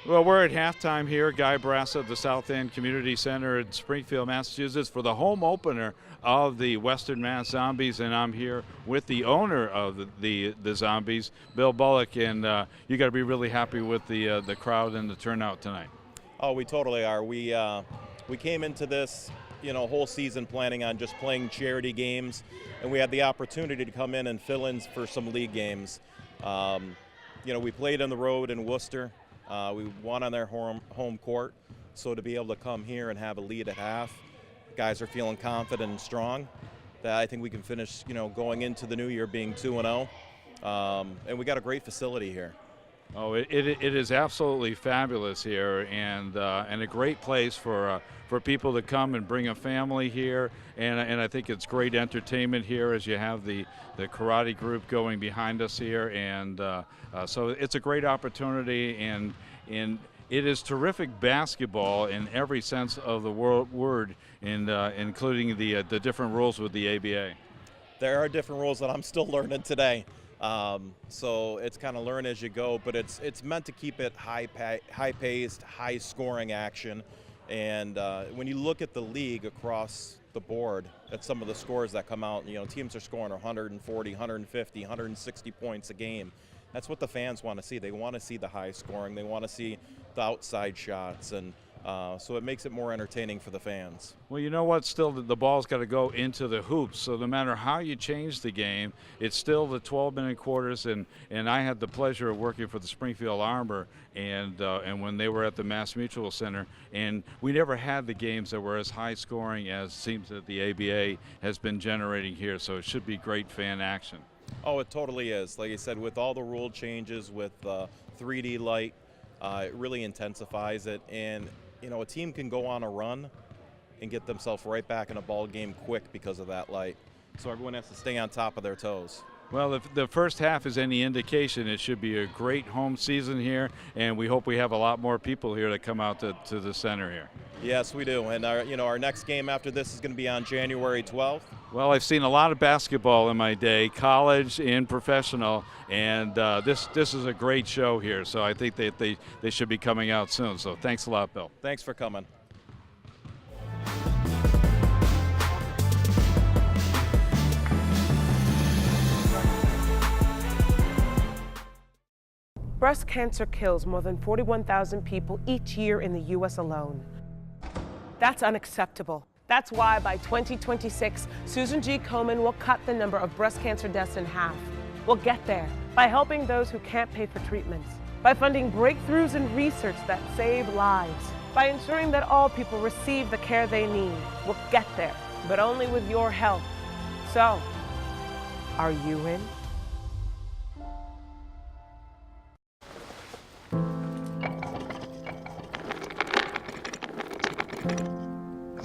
Well, we're at halftime here, Guy Brass at the South End Community Center in Springfield, Massachusetts, for the home opener of the Western Mass Zombies, and I'm here with the owner of the Zombies, Bill Bullock, and you got to be really happy with the crowd and the turnout tonight. Oh, we totally are. We came into this, whole season planning on just playing charity games, and we had the opportunity to come in and fill in for some league games. We played on the road in Worcester. We won on their home court, so to be able to come here and have a lead at half, guys are feeling confident and strong. That I think we can finish, going into the new year being 2-0, and we got a great facility here. Oh, it is absolutely fabulous here, and a great place for people to come and bring a family here, and I think it's great entertainment here as you have the karate group going behind us here, and so it's a great opportunity, and it is terrific basketball in every sense of the word, including the different rules with the ABA. There are different rules that I'm still learning today. So it's kind of learn as you go, but it's meant to keep it high-paced, high-scoring action. And when you look at the league across the board at some of the scores that come out, teams are scoring 140, 150, 160 points a game. That's what the fans want to see. They want to see the high scoring. They want to see the outside shots, and so it makes it more entertaining for the fans. Well, you know what? Still, the ball's got to go into the hoops. So no matter how you change the game, it's still the 12-minute quarters. And I had the pleasure of working for the Springfield Arbor, and when they were at the Mass Mutual Center, and we never had the games that were as high scoring as it seems that the ABA has been generating here. So it should be great fan action. Oh, it totally is. Like I said, with all the rule changes, with 3D light, it really intensifies it. And a team can go on a run and get themselves right back in a ball game quick because of that light. So everyone has to stay on top of their toes. Well, if the first half is any indication, it should be a great home season here, and we hope we have a lot more people here that come out to the center here. Yes, we do. And our next game after this is going to be on January 12th. Well, I've seen a lot of basketball in my day, college and professional, and this is a great show here. So I think that they should be coming out soon. So thanks a lot, Bill. Thanks for coming. Breast cancer kills more than 41,000 people each year in the U.S. alone. That's unacceptable. That's why by 2026, Susan G. Komen will cut the number of breast cancer deaths in half. We'll get there by helping those who can't pay for treatments, by funding breakthroughs in research that save lives, by ensuring that all people receive the care they need. We'll get there, but only with your help. So, are you in?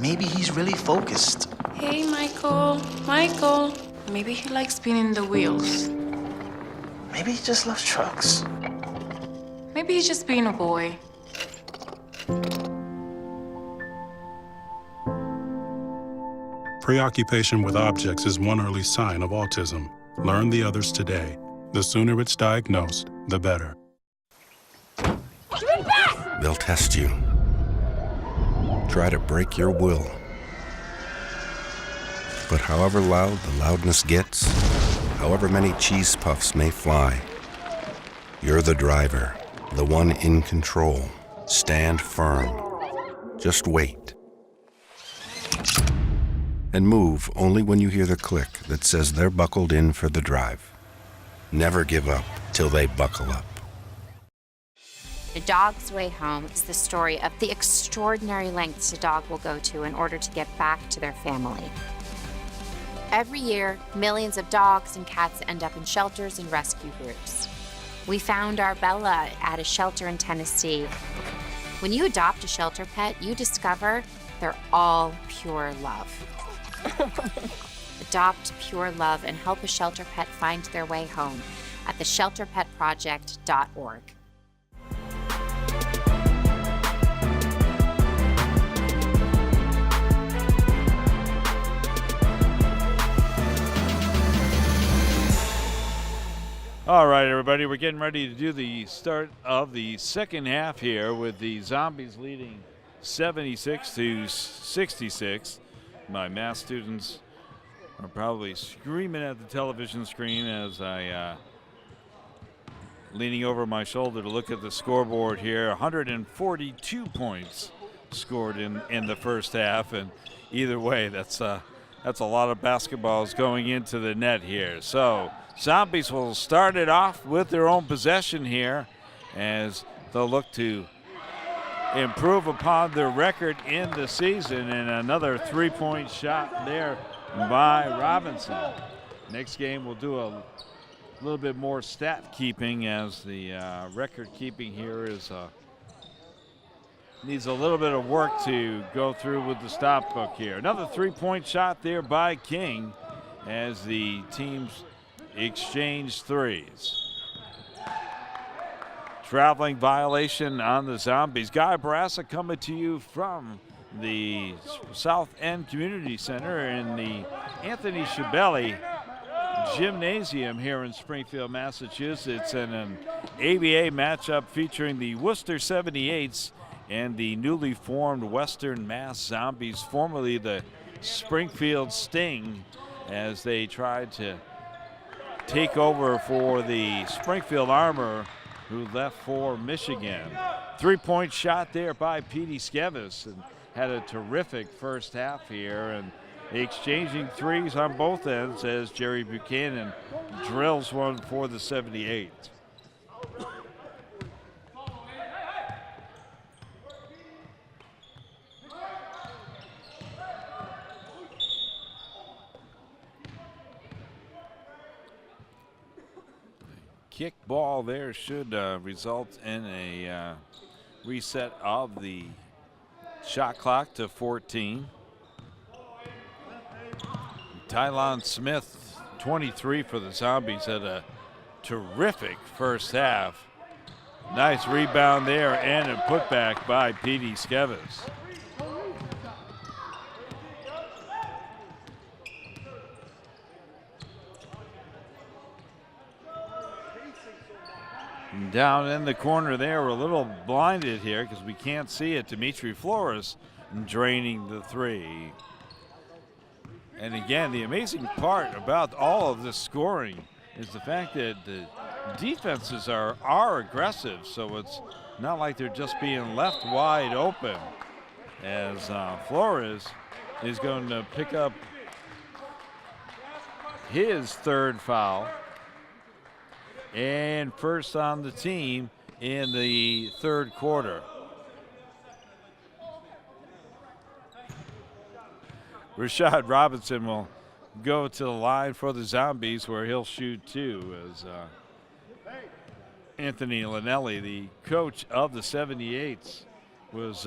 Maybe he's really focused. Hey, Michael. Michael. Maybe he likes spinning the wheels. Maybe he just loves trucks. Maybe he's just being a boy. Preoccupation with objects is one early sign of autism. Learn the others today. The sooner it's diagnosed, the better. They'll test you. Try to break your will. But however loud the loudness gets, however many cheese puffs may fly, you're the driver, the one in control. Stand firm. Just wait. And move only when you hear the click that says they're buckled in for the drive. Never give up till they buckle up. A Dog's Way Home is the story of the extraordinary lengths a dog will go to in order to get back to their family. Every year, millions of dogs and cats end up in shelters and rescue groups. We found our Bella at a shelter in Tennessee. When you adopt a shelter pet, you discover they're all pure love. Adopt pure love and help a shelter pet find their way home at theshelterpetproject.org. All right, everybody, we're getting ready to do the start of the second half here with the Zombies leading 76-66. My math students are probably screaming at the television screen as I leaning over my shoulder to look at the scoreboard here. 142 points scored in the first half, and either way, that's a lot of basketballs going into the net here. So Zombies will start it off with their own possession here as they'll look to improve upon their record in the season, and another three-point shot there by Robertson. Next game we'll do a little bit more stat keeping as the record keeping here is needs a little bit of work to go through with the stop book here. Another three-point shot there by King as the teams exchange threes. Traveling violation on the Zombies. Guy Barassa coming to you from the South End Community Center in the Anthony Schiavelli Gymnasium here in Springfield, Massachusetts, and an ABA matchup featuring the Worcester 78's and the newly formed Western Mass Zombies, formerly the Springfield Sting, as they tried to take over for the Springfield Armor, who left for Michigan. Three-point shot there by Petey Skevis, and had a terrific first half here, and exchanging threes on both ends as Jerry Buchanan drills one for the 78. Kick ball there should result in a reset of the shot clock to 14. Thailand Smith, 23 for the Zombies, had a terrific first half. Nice rebound there and a putback by Petey Skevis. Down in the corner there, we're a little blinded here because we can't see it. Dimitri Flores draining the three. And again, the amazing part about all of this scoring is the fact that the defenses are aggressive, so it's not like they're just being left wide open, as Flores is going to pick up his third foul and first on the team in the third quarter. Rashad Robertson will go to the line for the Zombies, where he'll shoot two, as Anthony Linelli, the coach of the 78's, was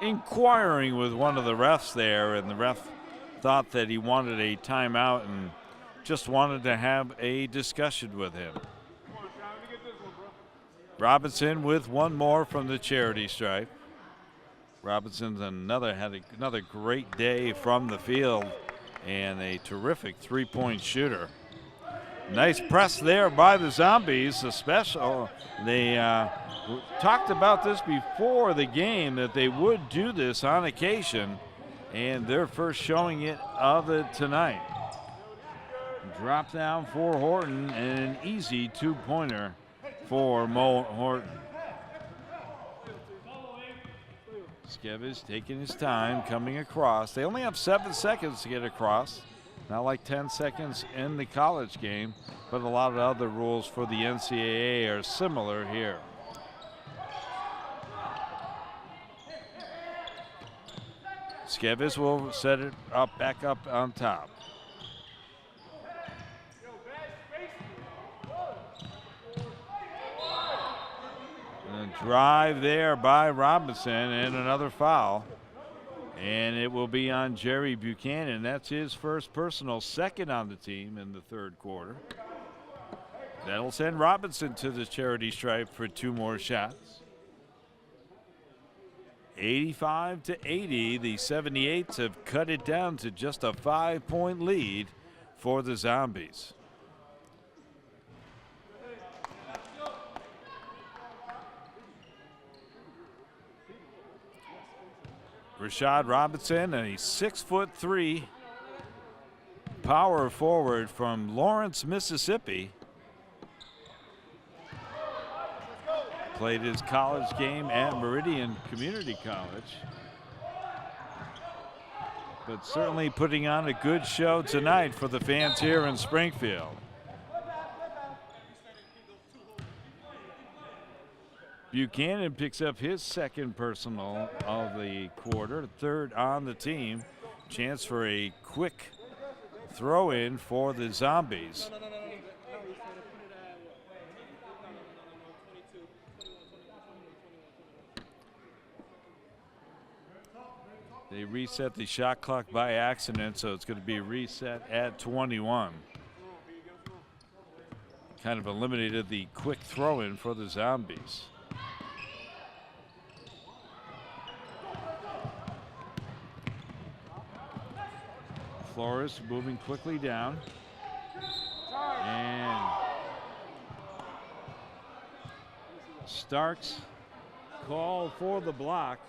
inquiring with one of the refs there, and the ref thought that he wanted a timeout and just wanted to have a discussion with him. Robinson with one more from the charity stripe. Robertson had another great day from the field and a terrific three-point shooter. Nice press there by the Zombies, especially. They talked about this before the game that they would do this on occasion, and they're first showing it of it tonight. Drop down for Horton and an easy two-pointer for Mo Horton. Skevich taking his time coming across. They only have 7 seconds to get across. Not like 10 seconds in the college game, but a lot of other rules for the NCAA are similar here. Skevich will set it up, back up on top. And a drive there by Robinson and another foul. And it will be on Jerry Buchanan. That's his first personal, second on the team in the third quarter. That'll send Robinson to the charity stripe for 2 more shots. 85-80, the 78's have cut it down to just a 5-point lead for the Zombies. Rashad Robertson, a 6'3" power forward from Lawrence, Mississippi. Played his college game at Meridian Community College. But certainly putting on a good show tonight for the fans here in Springfield. Buchanan picks up his second personal of the quarter, third on the team. Chance for a quick throw in for the Zombies. They reset the shot clock by accident, so it's going to be reset at 21. Kind of eliminated the quick throw in for the Zombies. Flores moving quickly down. And Starks called for the block.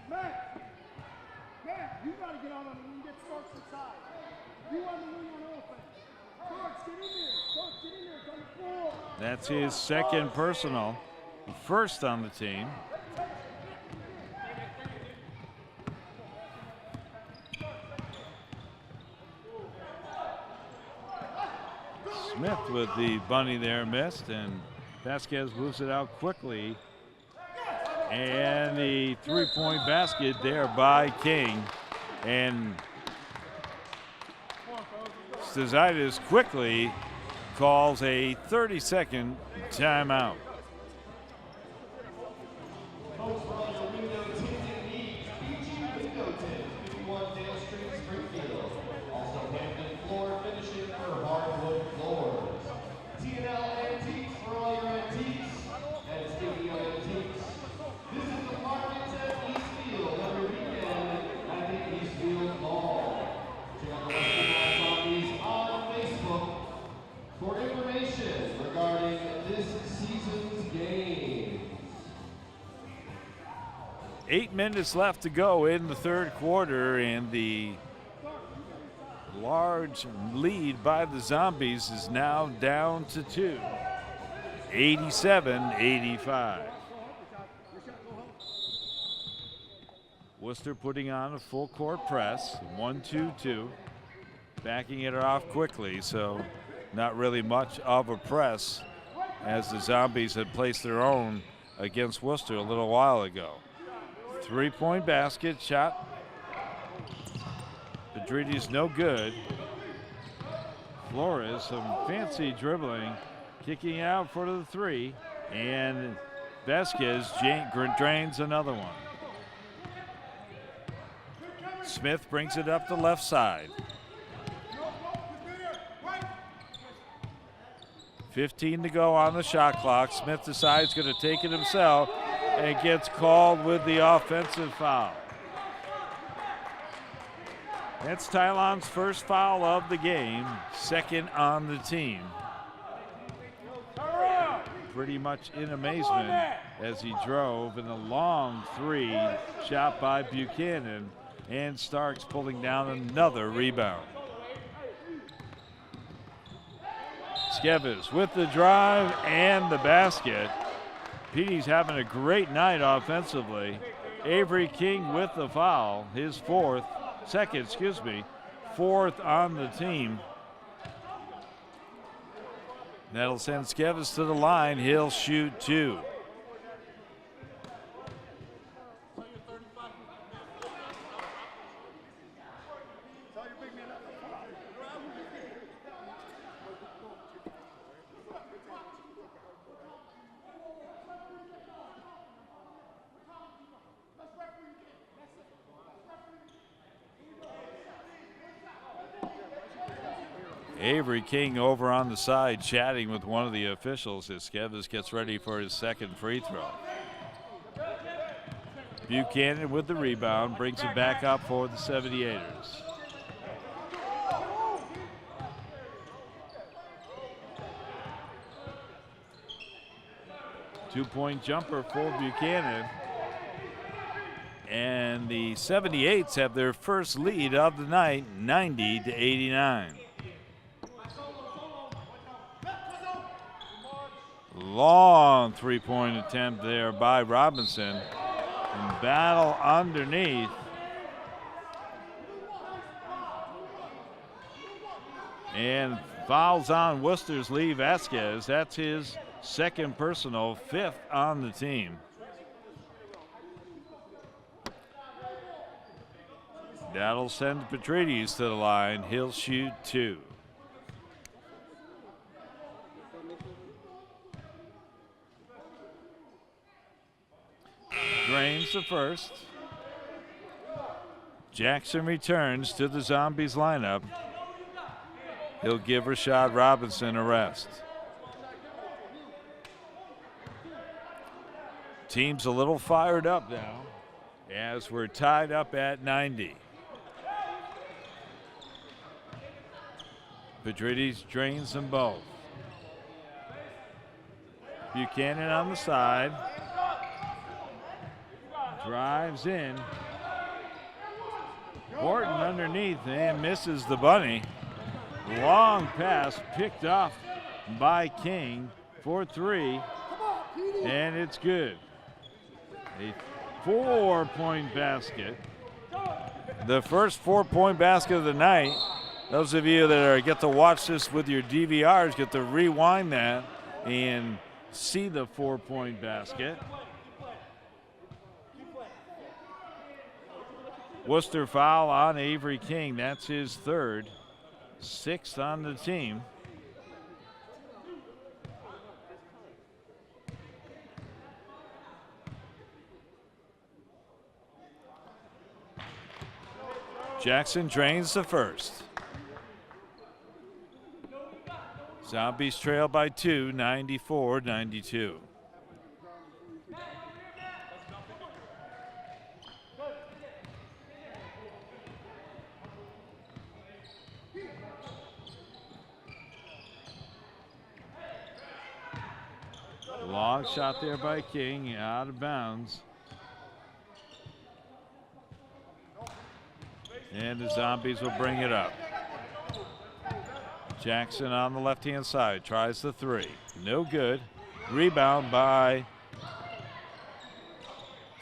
Matt, you got to get on the wing and get Starks inside. You on the wing on offense. Starks, get in there. Starks, get in there. It's on the floor. That's his second personal, first on the team. Smith with the bunny there, missed, and Vasquez moves it out quickly. And the three-point basket there by King. And Stazidis quickly calls a 30-second timeout. For information regarding this season's games. 8 minutes left to go in the third quarter, and the large lead by the Zombies is now down to 2. 87-85. Worcester putting on a full court press, 1-2-2, backing it off quickly, so not really much of a press as the Zombies had placed their own against Worcester a little while ago. Three-point basket shot. Treatise no good. Flores, some fancy dribbling, kicking out for the three, and Vasquez drains another one. Smith brings it up the left side. 15 to go on the shot clock. Smith decides going to take it himself and gets called with the offensive foul. That's Thailand's first foul of the game, second on the team. Pretty much in amazement as he drove in a long three shot by Buchanan, and Starks pulling down another rebound. Skevis with the drive and the basket. Petey's having a great night offensively. Avery King with the foul, his fourth on the team. That'll send Skevis to the line. He'll shoot 2. Avery King over on the side chatting with one of the officials as Skevis gets ready for his second free throw. Buchanan with the rebound brings it back up for the 78ers. Two-point jumper for Buchanan. And the 78's have their first lead of the night, 90-89. Long three-point attempt there by Robertson. And battle underneath. And fouls on Worcester's Lee Vasquez. That's his second personal, fifth on the team. That'll send Treatise to the line. He'll shoot 2. Drains the first. Jackson returns to the Zombies lineup. He'll give Rashad Robinson a rest. Team's a little fired up now as we're tied up at 90. Treatise drains them both. Buchanan on the side. Drives in. Horton underneath and misses the bunny. Long pass picked off by King for 3. And it's good. A 4-point basket. The first 4-point basket of the night. Those of you that get to watch this with your DVRs get to rewind that and see the 4-point basket. Worcester foul on Avery King. That's his third, 6th on the team. Jackson drains the first. Zombies trail by 2, 94-92. Long shot there by King, out of bounds. And the Zombies will bring it up. Jackson on the left-hand side tries the 3. No good. Rebound by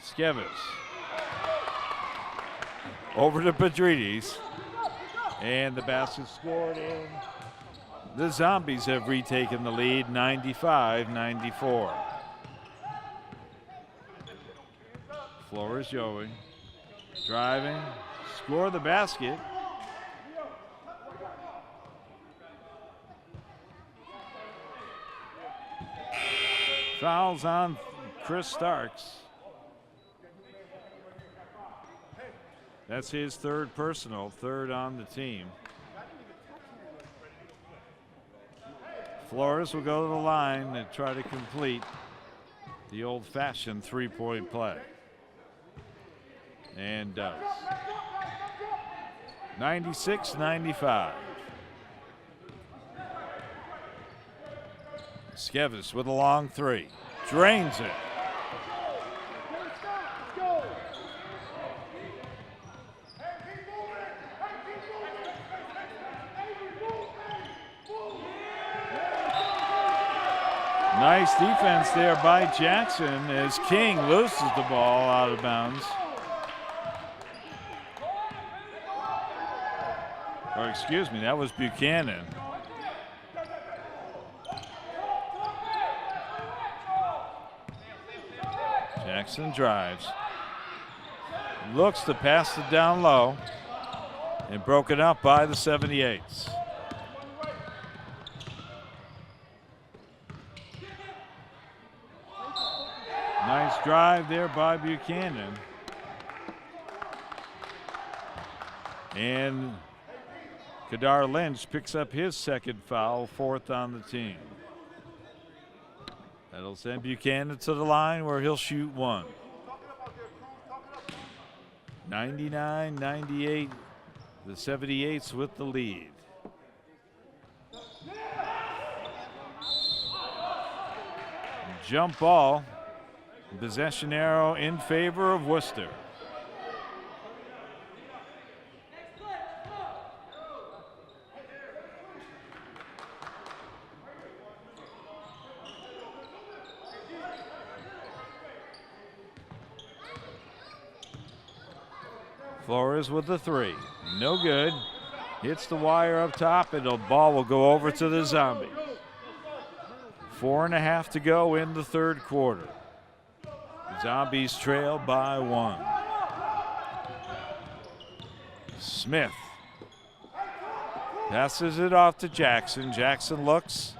Skevis. Over to Treatise. And the basket scored in. The Zombies have retaken the lead, 95-94. Floor is Joey. Driving. Score the basket. Fouls on Chris Starks. That's his third personal, third on the team. Flores will go to the line and try to complete the old-fashioned three-point play. And does. 96-95. Skevis with a long three. Drains it. Nice defense there by Jackson as King loses the ball out of bounds. Or excuse me, that was Buchanan. Jackson drives. Looks to pass it down low and broken up by the 78's. Nice drive there by Buchanan. And Kadar Lynch picks up his second foul, fourth on the team. That'll send Buchanan to the line where he'll shoot one. 99-98, the 78's with the lead. Jump ball. Possession arrow in favor of Worcester. Flores with the three. No good. Hits the wire up top, and the ball will go over to the Zombies. 4.5 to go in the third quarter. Zombies trail by 1. Smith passes it off to Jackson. Jackson looks.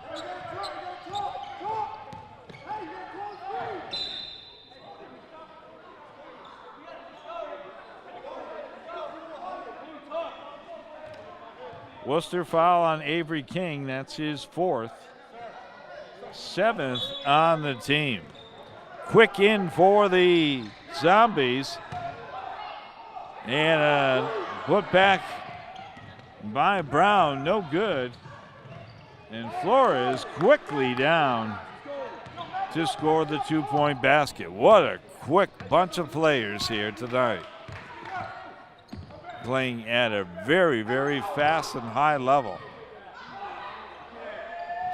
Worcester foul on Avery King. That's his 4th. 7th on the team. Quick in for the Zombies. And put back by Brown, no good. And Flores quickly down to score the 2-point basket. What a quick bunch of players here tonight. Playing at a very, very fast and high level.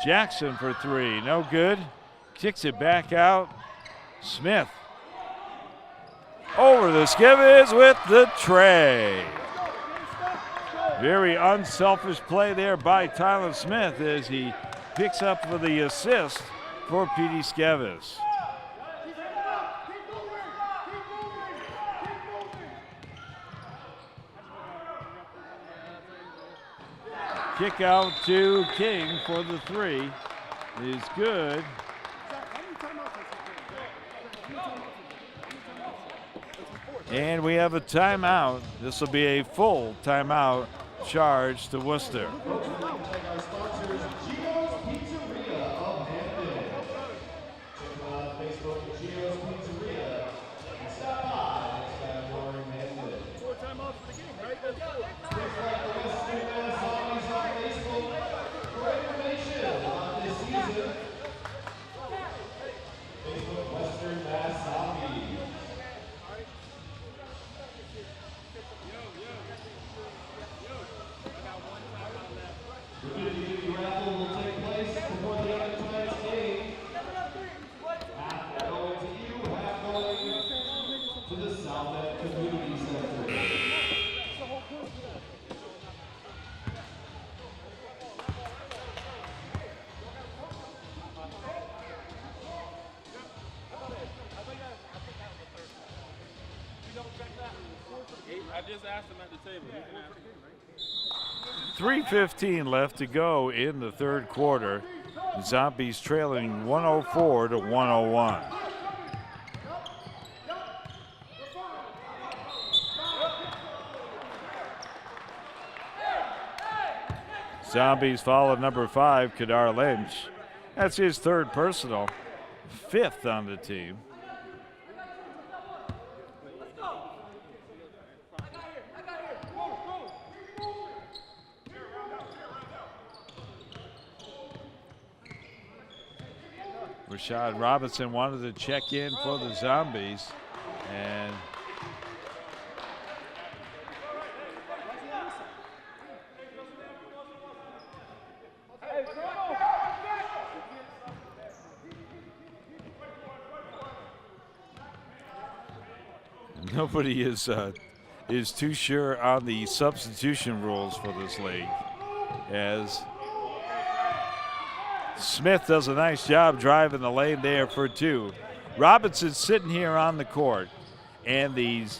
Jackson for three, no good. Kicks it back out. Smith over the skivvies with the tray. Very unselfish play there by Thailand Smith as he picks up for the assist for Petey Skevis. Kick out to King for the three is good. And we have a timeout. This will be a full timeout charge to Worcester. I just asked him at the table. 3:15 left to go in the third quarter. The Zombies trailing 104 to 101. Zombies follow number 5, Kadar Lynch. That's his 3rd personal, 5th on the team. Rashad Robertson wanted to check in for the Zombies, and nobody is too sure on the substitution rules for this league, as Smith does a nice job driving the lane there for 2. Robinson's sitting here on the court, and these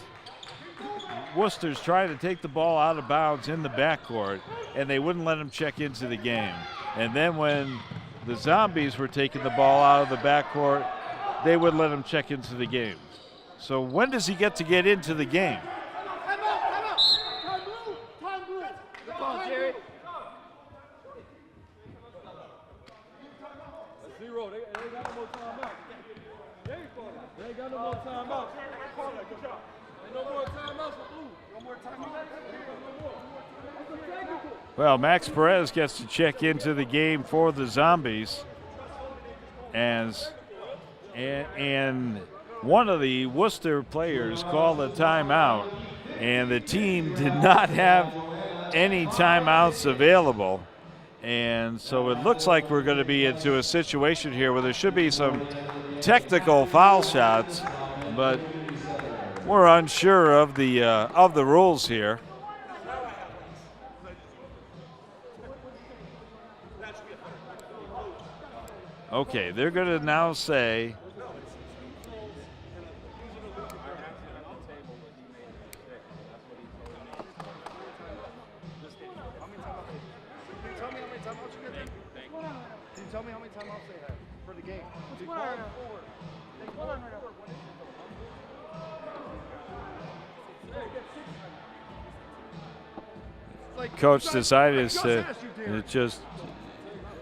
Worcester's trying to take the ball out of bounds in the backcourt, and they wouldn't let him check into the game. And then when the Zombies were taking the ball out of the backcourt, they wouldn't let him check into the game. So when does he get into the game? Well, Max Perez gets to check into the game for the Zombies, and one of the Worcester players called a timeout, and the team did not have any timeouts available. And so it looks like we're going to be into a situation here where there should be some technical foul shots, but we're unsure of the rules here. Okay, they're going to now say Tell me how many timeouts they have for the game. Coach decided to just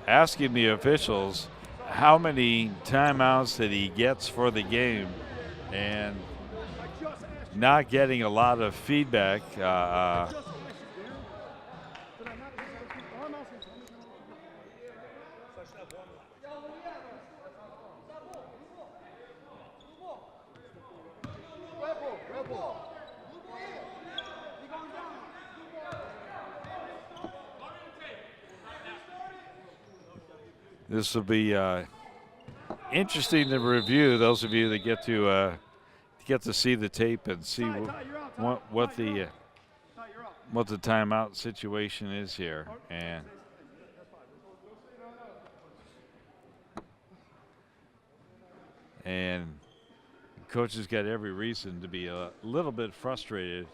asking the officials how many timeouts that he gets for the game, and not getting a lot of feedback. This will be interesting to review. Those of you that get to see the tape and see what the timeout situation is here, and coach has got every reason to be a little bit frustrated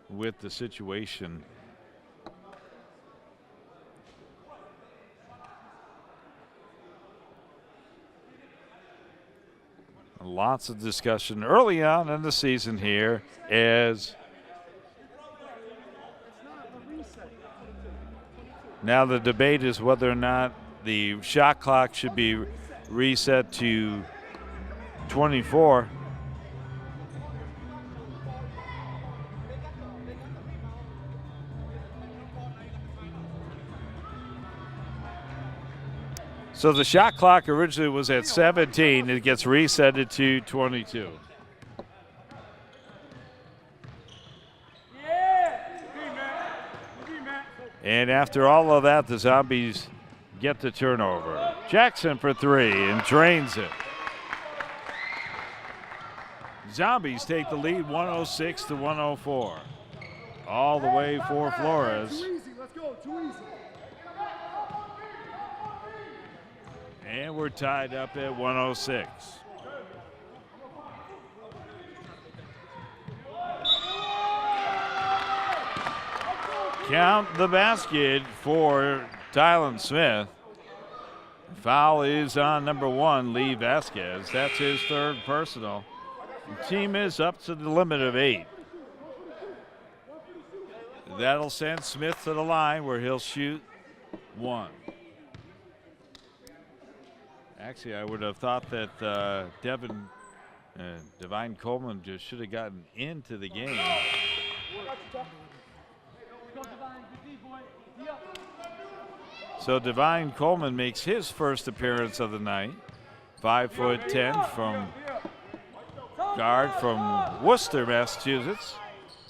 with the situation. Lots of discussion early on in the season here as now the debate is whether or not the shot clock should be reset to 24. So the shot clock originally was at 17. It gets resetted to 22. And after all of that, the Zombies get the turnover. Jackson for 3 and drains it. Zombies take the lead 106 to 104. All the way for Flores. Too easy, let's go, too easy. And we're tied up at 106. Count the basket for Thailand Smith. Foul is on number 1, Lee Vasquez. That's his 3rd personal. The team is up to the limit of 8. That'll send Smith to the line where he'll shoot 1. Actually, I would have thought that Divine Coleman just should have gotten into the game. So Divine Coleman makes his first appearance of the night. 5'10" from guard from Worcester, Massachusetts.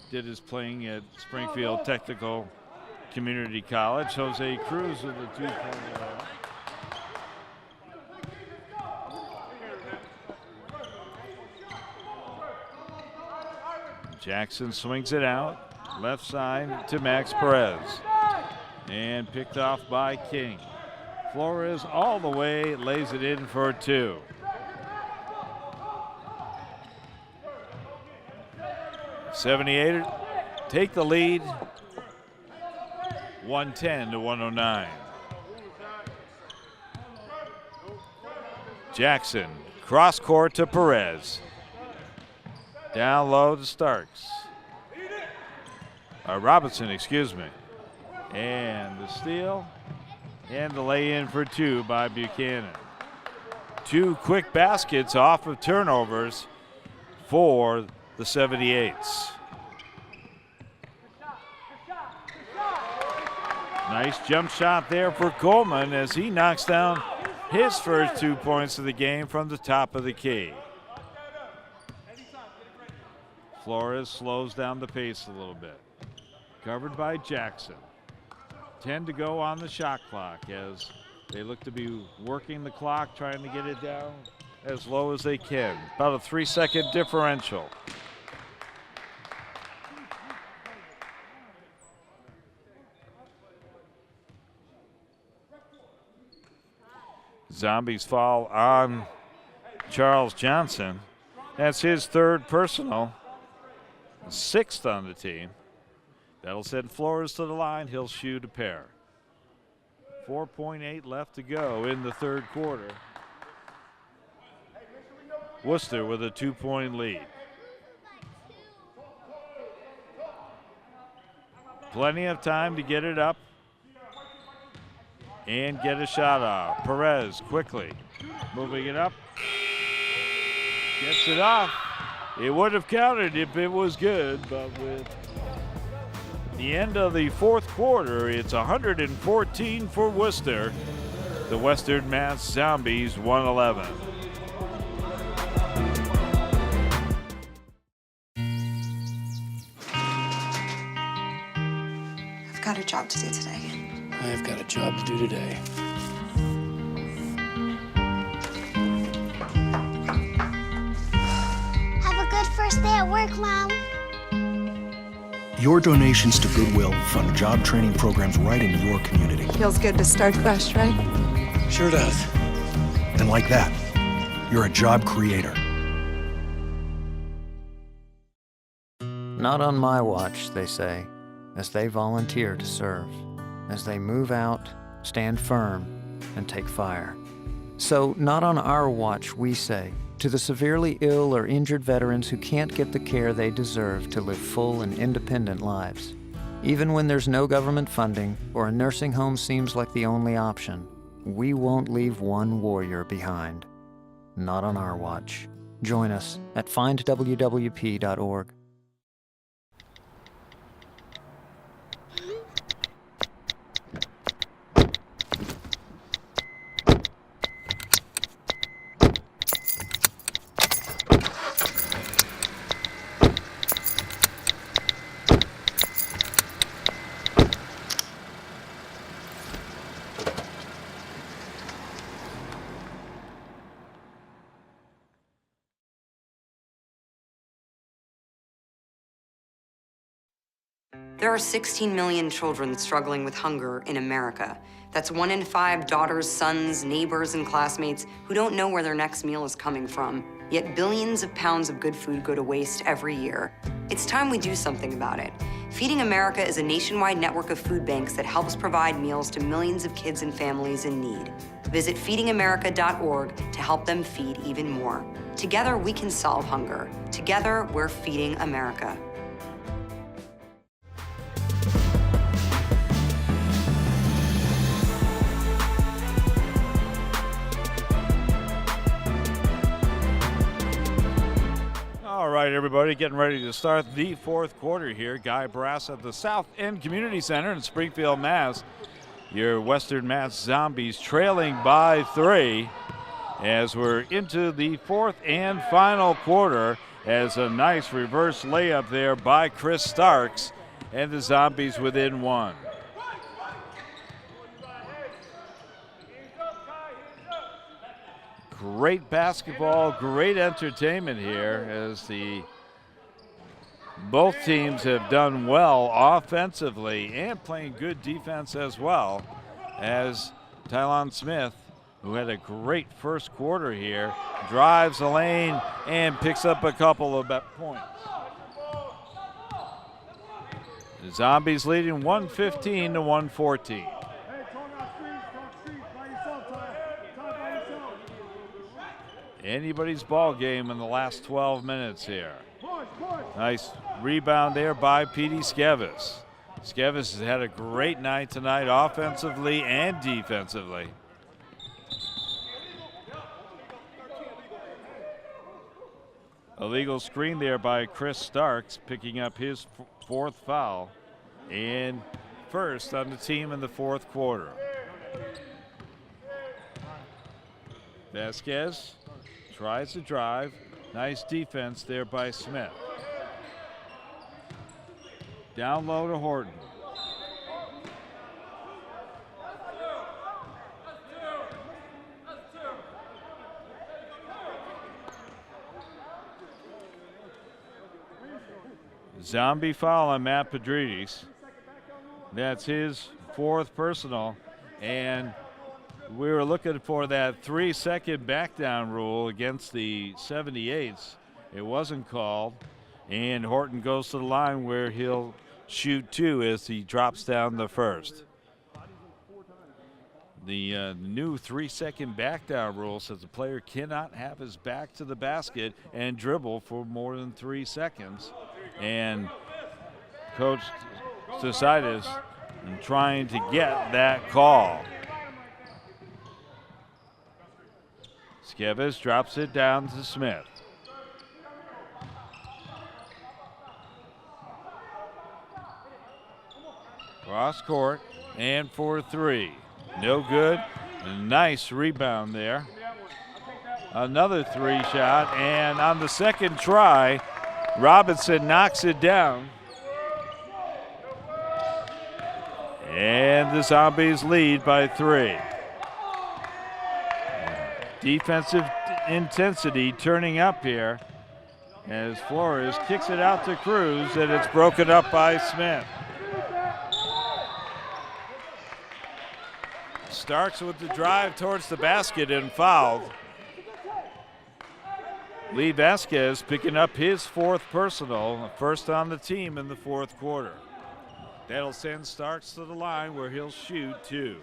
Did his playing at Springfield Technical Community College. Jose Cruz with the 2-point. Jackson swings it out, left side to Max Perez. And picked off by King. Flores all the way, lays it in for 2. '78 take the lead, 110 to 109. Jackson, cross court to Perez. Down low to Starks. Robertson, excuse me. And the steal and the lay-in for 2 by Buchanan. 2 quick baskets off of turnovers for the 78's. Nice jump shot there for Coleman as he knocks down his first 2 points of the game from the top of the key. Flores slows down the pace a little bit. Covered by Jackson. 10 to go on the shot clock as they look to be working the clock, trying to get it down as low as they can. About a 3-second differential. Zombies fall on Charles Johnson. That's his 3rd personal, 6th on the team. That'll send Flores to the line. He'll shoot a pair. 4.8 left to go in the 3rd quarter. Worcester with a 2-point lead. Plenty of time to get it up and get a shot off. Perez quickly moving it up. Gets it off. It would have counted if it was good, but with the end of the 4th quarter, it's 114 for Worcester. The Western Mass Zombies 111. I've got a job to do today. I've got a job to do today. Have a good first day at work, Mom. Your donations to Goodwill fund job training programs right in your community. Feels good to start fresh, right? Sure does. And like that, you're a job creator. Not on my watch, they say, as they volunteer to serve, as they move out, stand firm, and take fire. So, not on our watch, we say, to the severely ill or injured veterans who can't get the care they deserve to live full and independent lives. Even when there's no government funding or a nursing home seems like the only option, we won't leave one warrior behind. Not on our watch. Join us at findwwp.org. There are 16 million children struggling with hunger in America. That's 1 in 5 daughters, sons, neighbors, and classmates who don't know where their next meal is coming from. Yet billions of pounds of good food go to waste every year. It's time we do something about it. Feeding America is a nationwide network of food banks that helps provide meals to millions of kids and families in need. Visit feedingamerica.org to help them feed even more. Together, we can solve hunger. Together, we're feeding America. right, everybody, getting ready to start the fourth quarter here. Guy Brass at the South End Community Center in Springfield, Mass. Your Western Mass Zombies trailing by 3 as we're into the fourth and final quarter, as a nice reverse layup there by Chris Starks, and the Zombies within 1. Great basketball, great entertainment here, as both teams have done well offensively and playing good defense as well, as Thailand Smith, who had a great first quarter here, drives the lane and picks up a couple of points. The Zombies leading 115 to 114. Anybody's ball game in the last 12 minutes here. Nice rebound there by Petey Skevis. Skevis has had a great night tonight offensively and defensively. Illegal screen there by Chris Starks, picking up his 4th foul and first on the team in the fourth quarter. Vasquez tries to drive. Nice defense there by Smith. Down low to Horton. Zombie foul on Matt Pedrides. That's his 4th personal, and we were looking for that 3-second back down rule against the 78's. It wasn't called, and Horton goes to the line where he'll shoot 2 as he drops down the first. The new 3-second back down rule says the player cannot have his back to the basket and dribble for more than 3 seconds. And Coach Decitis trying to get that call. Skevis drops it down to Smith. Cross court and for 3. No good. A nice rebound there. Another 3 shot, and on the second try, Robertson knocks it down. And the Zombies lead by 3. Defensive intensity turning up here as Flores kicks it out to Cruz, and it's broken up by Smith. Starks with the drive towards the basket and fouled. Lee Vasquez picking up his 4th personal, first on the team in the fourth quarter. That'll send Starks to the line where he'll shoot 2.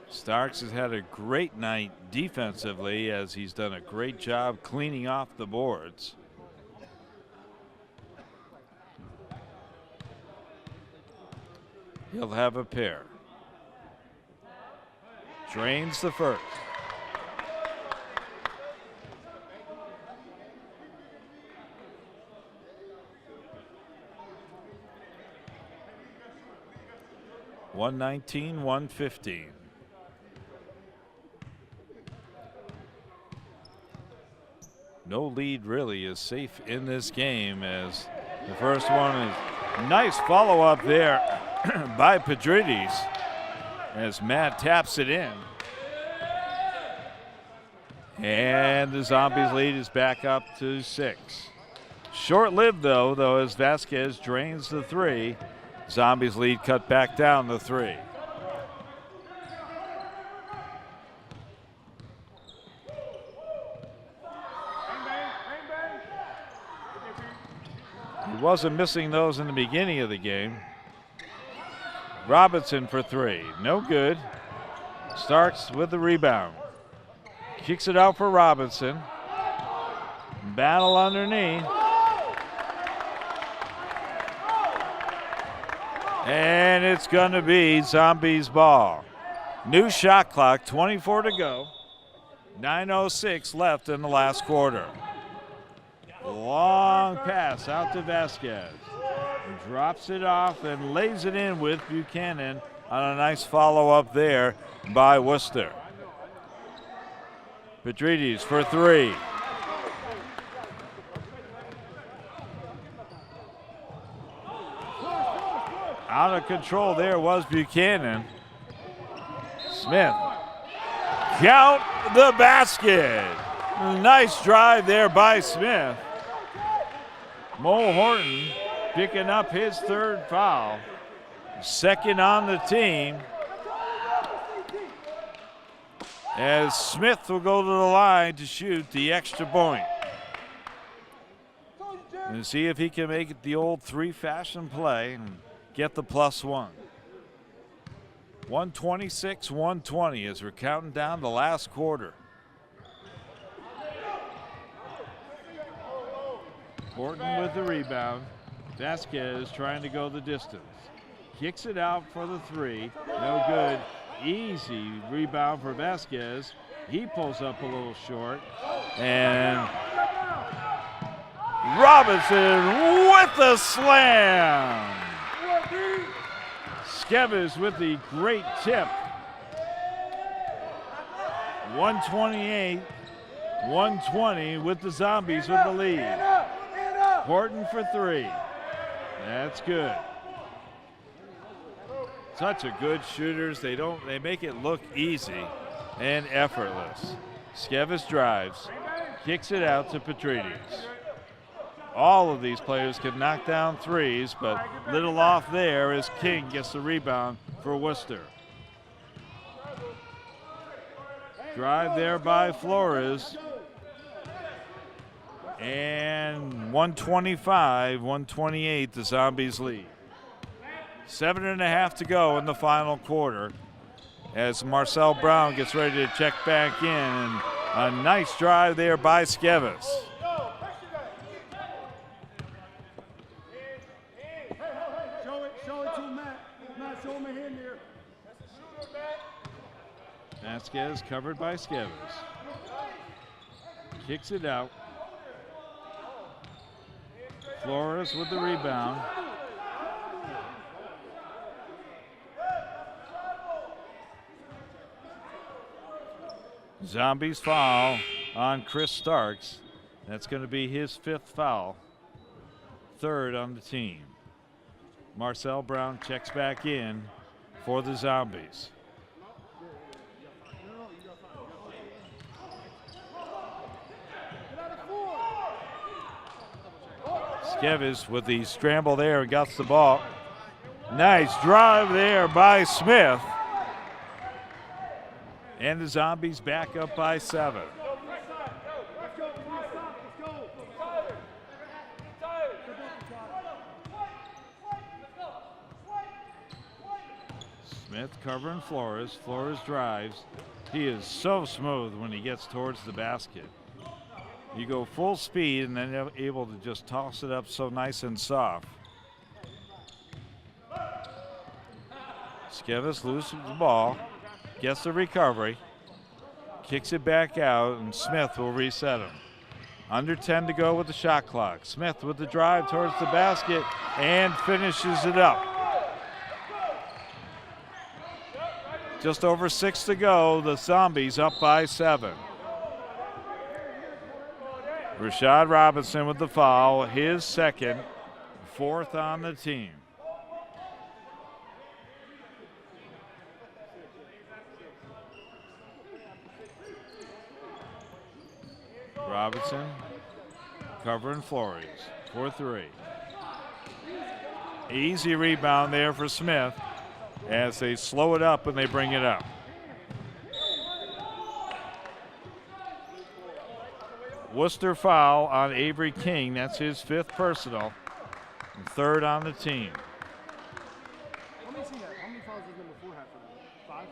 Starks has had a great night defensively, as he's done a great job cleaning off the boards. He'll have a pair. Drains the first. (119-115). No lead really is safe in this game, as the first one is nice follow-up there by Pedrides as Matt taps it in. And the Zombies lead is back up to 6. Short-lived though, as Vasquez drains the 3. Zombies lead cut back down to 3. He wasn't missing those in the beginning of the game. Robertson for 3, no good. Starks with the rebound. Kicks it out for Robinson. Battle underneath. And it's going to be Zombies ball. New shot clock, 24 to go. 9:06 left in the last quarter. Long pass out to Vasquez. Drops it off and lays it in with Buchanan on a nice follow-up there by Worcester. Treatise for three. Out of control there was Buchanan. Smith. Count the basket. Nice drive there by Smith. Mo Horton picking up his third foul. Second on the team. As Smith will go to the line to shoot the extra point. And see if he can make it the old three-fashion play and get the +1. 126-120 as we're counting down the last quarter. Horton with the rebound. Vasquez trying to go the distance. Kicks it out for the three. No good. Easy rebound for Vasquez. He pulls up a little short. And Robertson with the slam. Skevers with the great tip. 128-120 with the Zombies with the lead. Horton for three. That's good. Such a good shooters. They make it look easy and effortless. Skevers drives, kicks it out to Treatise. All of these players can knock down threes, but little off there as King gets the rebound for Worcester. Drive there by Flores. And 125-128, the Zombies lead. 7.5 to go in the final quarter as Marcel Brown gets ready to check back in. And a nice drive there by Skevers. Show it to Matt. Matt, show him a hand there. Vasquez covered by Skevers. Kicks it out. Flores with the rebound. Zombies foul on Chris Starks. That's going to be his 5th foul. 3rd on the team. Marcel Brown checks back in for the Zombies. Skevers with the scramble there and got the ball. Nice drive there by Smith. And the Zombies back up by 7. Smith covering Flores. Flores drives. He is so smooth when he gets towards the basket. You go full speed and then able to just toss it up so nice and soft. Skevers loses the ball, gets the recovery, kicks it back out, and Smith will reset him. Under 10 to go with the shot clock. Smith with the drive towards the basket and finishes it up. Just over 6 to go, the Zombies up by 7. Rashad Robertson with the foul, his 2nd, 4th on the team. Robertson covering Flores for 3. Easy rebound there for Smith as they slow it up and they bring it up. Worcester foul on Avery King. That's his 5th personal and 3rd on the team. How many fouls does number 4 have for them? 5?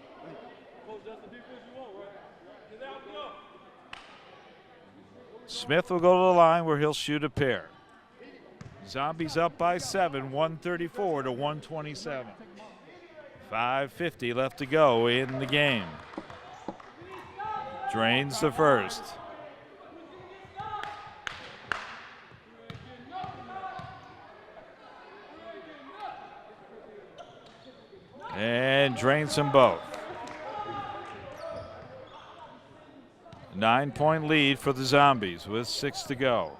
Smith will go to the line where he'll shoot a pair. Zombies up by 7, 134 to 127. 5:50 left to go in the game. Drains the first. And drains them both. 9-point lead for the Zombies with 6 to go.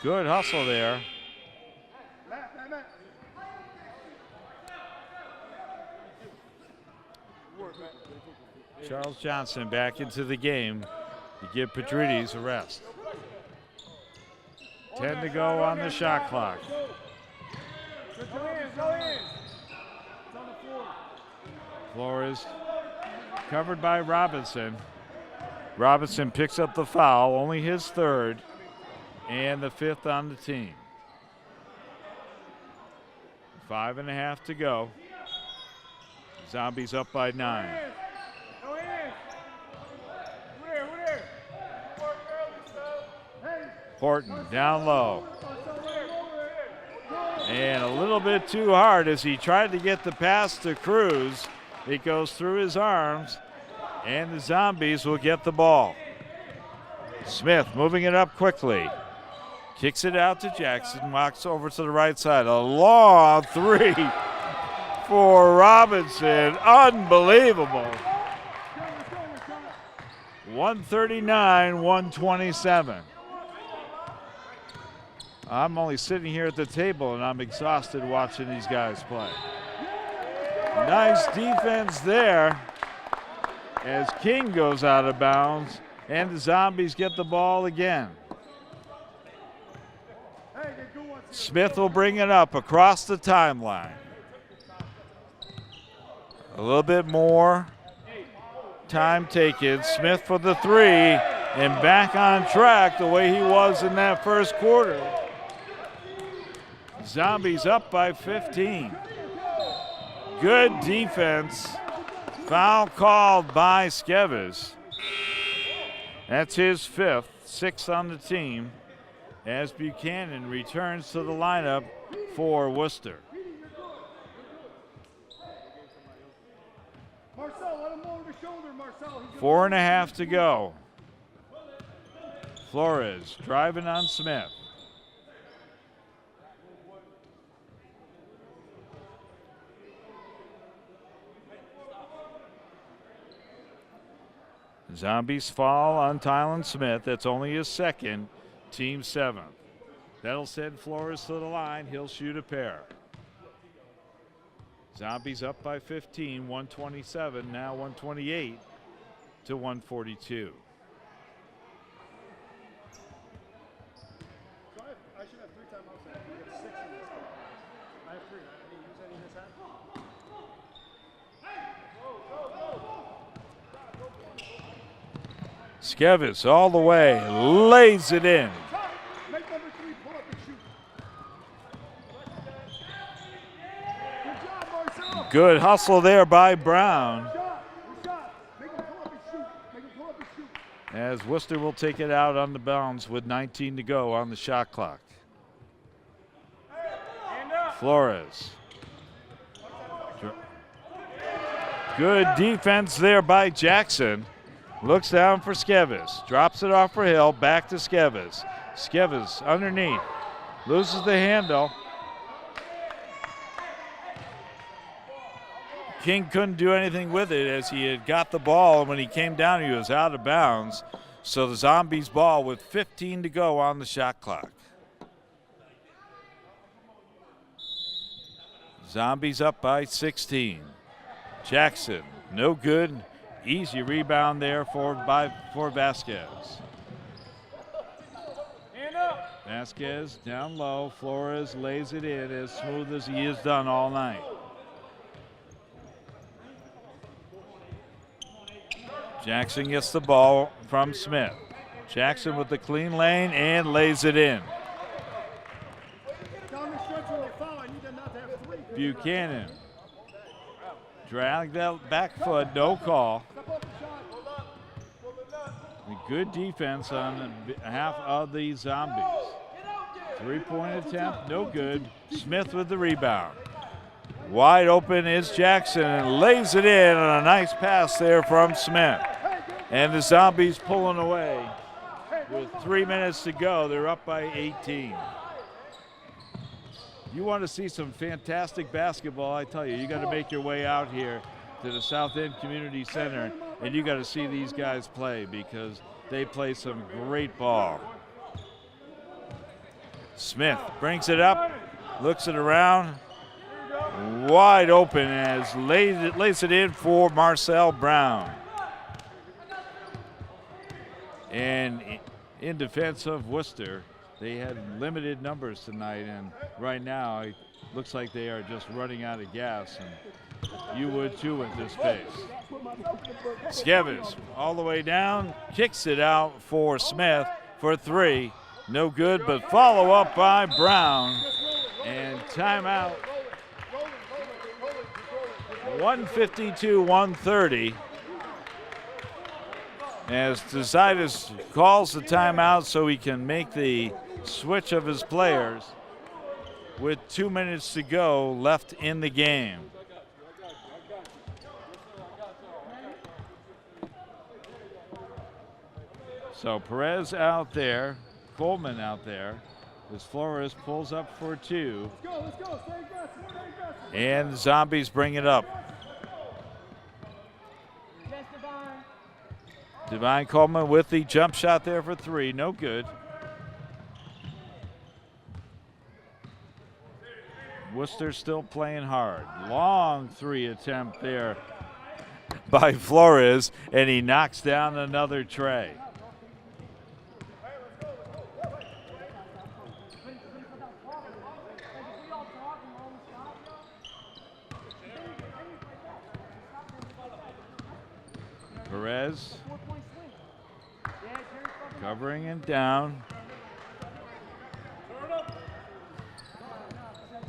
Good hustle there. Charles Johnson back into the game to give Treatise a rest. 10 to go on the shot clock. Flores covered by Robertson. Robertson picks up the foul, only his third, and the 5th on the team. 5.5 to go. Zombies up by 9. Horton down low. And a little bit too hard as he tried to get the pass to Cruz. It goes through his arms, and the Zombies will get the ball. Smith moving it up quickly. Kicks it out to Jackson, walks over to the right side. A long three for Robinson. Unbelievable. 139-127. I'm only sitting here at the table and I'm exhausted watching these guys play. Nice defense there as King goes out of bounds and the Zombies get the ball again. Smith will bring it up across the timeline. A little bit more time taken. Smith for the three and back on track the way he was in that first quarter. Zombies up by 15. Good defense. Foul called by Zambese. That's his 5th, 6th on the team, as Buchanan returns to the lineup for Worcester. 4.5 to go. Flores driving on Smith. Zombies fall on Thailand Smith. That's only his 2nd, team 7th. That'll send Flores to the line. He'll shoot a pair. Zombies up by 15, 127, now 128 to 142. I should have 3 timeouts. I have 6 in this game. I have 3. I didn't use any this half. Zambese all the way, lays it in. Make number 3 pull up and shoot. Good job, Marcel. Good hustle there by Brown. Rashad, make him pull up and shoot. Make him pull up and shoot. As Worcester will take it out on the bounce with 19 to go on the shot clock. Flores. Good defense there by Jackson. Looks down for Zambese. Drops it off for Hill. Back to Zambese. Zambese underneath. Loses the handle. King couldn't do anything with it as he had got the ball, and when he came down, he was out of bounds. So the Zombies ball with 15 to go on the shot clock. Zombies up by 16. Jackson, no good. Easy rebound there for Vasquez. Vasquez down low. Flores lays it in as smooth as he has done all night. Jackson gets the ball from Smith. Jackson with the clean lane and lays it in. Buchanan dragged that back foot, no call. Good defense on behalf of the Zombies. 3-point attempt, no good. Smith with the rebound. Wide open is Jackson and lays it in on a nice pass there from Smith. And the Zombies pulling away. With 3 minutes to go, they're up by 18. You want to see some fantastic basketball, I tell you, you got to make your way out here to the South End Community Center, and you got to see these guys play because they play some great ball. Smith brings it up, looks it around, wide open as lays it in for Marcel Brown. And in defense of Worcester, they had limited numbers tonight, and right now it looks like they are just running out of gas, and you would too at this pace. Skevis all the way down, kicks it out for Smith for three. No good, but follow up by Brown, and timeout. 152-130. As Treatise calls the timeout so he can make the switch of his players with 2 minutes to go left in the game. So Perez out there, Coleman out there, as Flores pulls up for two. And the Zombies bring it up. Divine Coleman with the jump shot there for three, no good. Worcester still playing hard. Long three attempt there by Flores, and he knocks down another tray. Perez covering him down.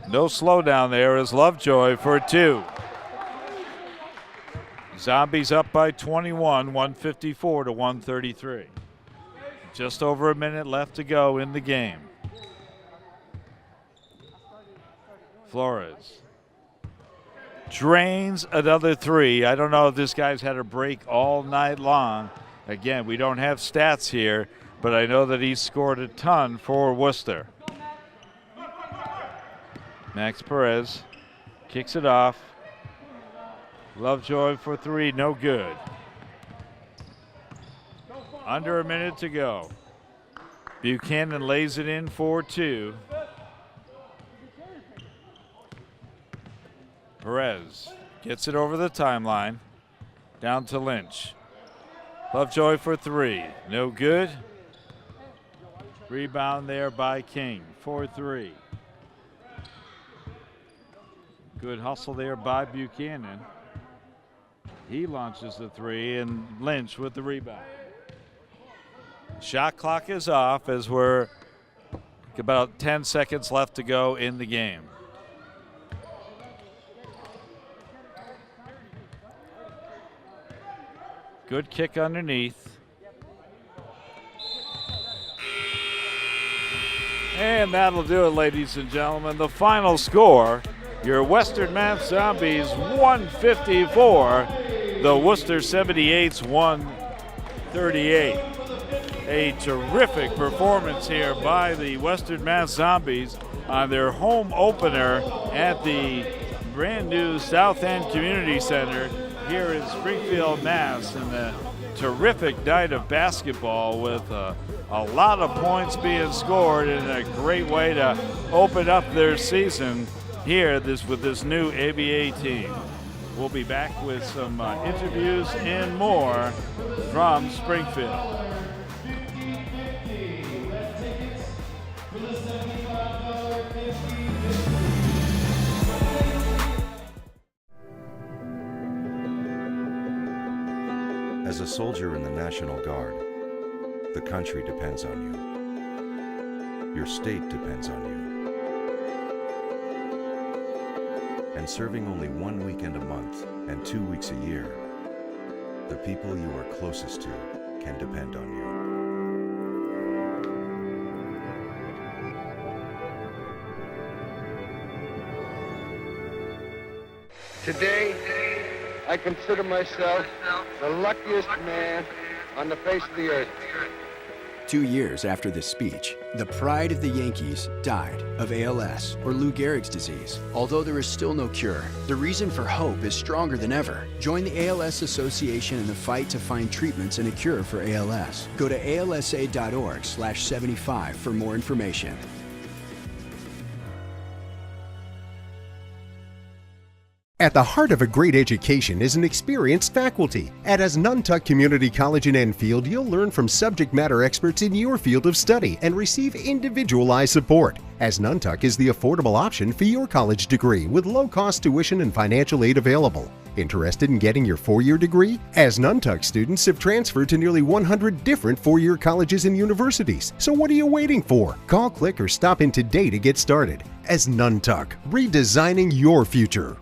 No slowdown there as Lovejoy for two. Zombies up by 21, 154-133. Just over a minute left to go in the game. Flores drains another three. I don't know if this guy's had a break all night long. Again, we don't have stats here, but I know that he's scored a ton for Worcester. Max Perez kicks it off. Lovejoy for three, no good. Under a minute to go. Buchanan lays it in for two. Perez gets it over the timeline. Down to Lynch. Lovejoy for three, no good. Rebound there by King for three. Good hustle there by Buchanan. He launches the three, and Lynch with the rebound. Shot clock is off as we're about 10 seconds left to go in the game. Good kick underneath. And that'll do it, ladies and gentlemen. The final score, your Western Mass Zombies 154, the Worcester 78's 138. A terrific performance here by the Western Mass Zombies on their home opener at the brand new South End Community Center here in Springfield, Mass, and a terrific night of basketball with a lot of points being scored and a great way to open up their season here with this new ABA team. We'll be back with some interviews and more from Springfield. As a soldier in the National Guard, the country depends on you. Your state depends on you. And serving only 1 weekend a month and 2 weeks a year, the people you are closest to can depend on you. Today, I consider myself the luckiest man on the face of the earth. 2 years after this speech, the pride of the Yankees died of ALS, or Lou Gehrig's disease. Although there is still no cure, the reason for hope is stronger than ever. Join the ALS Association in the fight to find treatments and a cure for ALS. Go to alsa.org/75 for more information. At the heart of a great education is an experienced faculty. At Asnuntuck Community College in Enfield, you'll learn from subject matter experts in your field of study and receive individualized support. Asnuntuck is the affordable option for your college degree with low-cost tuition and financial aid available. Interested in getting your four-year degree? Asnuntuck students have transferred to nearly 100 different four-year colleges and universities. So what are you waiting for? Call, click, or stop in today to get started. Asnuntuck, redesigning your future.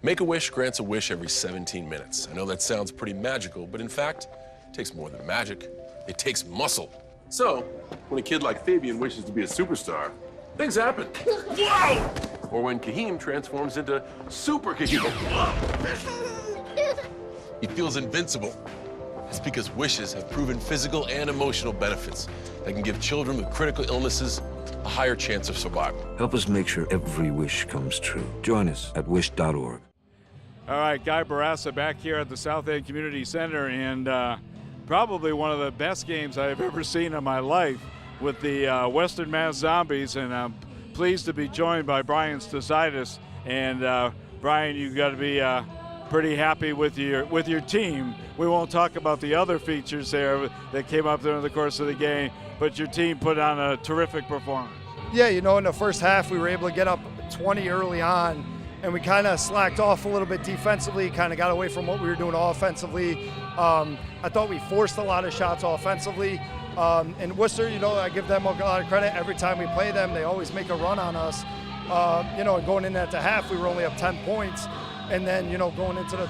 Make-A-Wish grants a wish every 17 minutes. I know that sounds pretty magical, but in fact, it takes more than magic. It takes muscle. So, when a kid like Fabian wishes to be a superstar, things happen. Whoa! Or when Kahim transforms into Super Kahim. He feels invincible. It's because wishes have proven physical and emotional benefits that can give children with critical illnesses a higher chance of survival. Help us make sure every wish comes true. Join us at wish.org. All right, Guy Barassa back here at the South End Community Center, and probably one of the best games I've ever seen in my life with the Western Mass Zombies, and I'm pleased to be joined by Brian Stasitis. And Brian, you've got to be pretty happy with your team. We won't talk about the other features there that came up during the course of the game, but your team put on a terrific performance. Yeah, you know, in the first half, we were able to get up 20 early on, and we kind of slacked off a little bit defensively, kind of got away from what we were doing offensively. I thought we forced a lot of shots offensively. And Worcester, you know, I give them a lot of credit. Every time we play them, they always make a run on us. You know, going in at the half, we were only up 10 points. And then, you know, going into the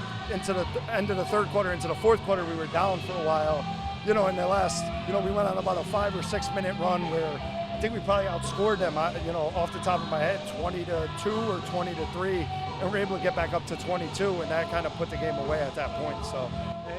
end of the third quarter, into the fourth quarter, we were down for a while. You know, in the last, you know, we went on about a 5 or 6 minute run where I think we probably outscored them, you know, off the top of my head, 20-2 or 20-3, and we're able to get back up to 22, and that kind of put the game away at that point. So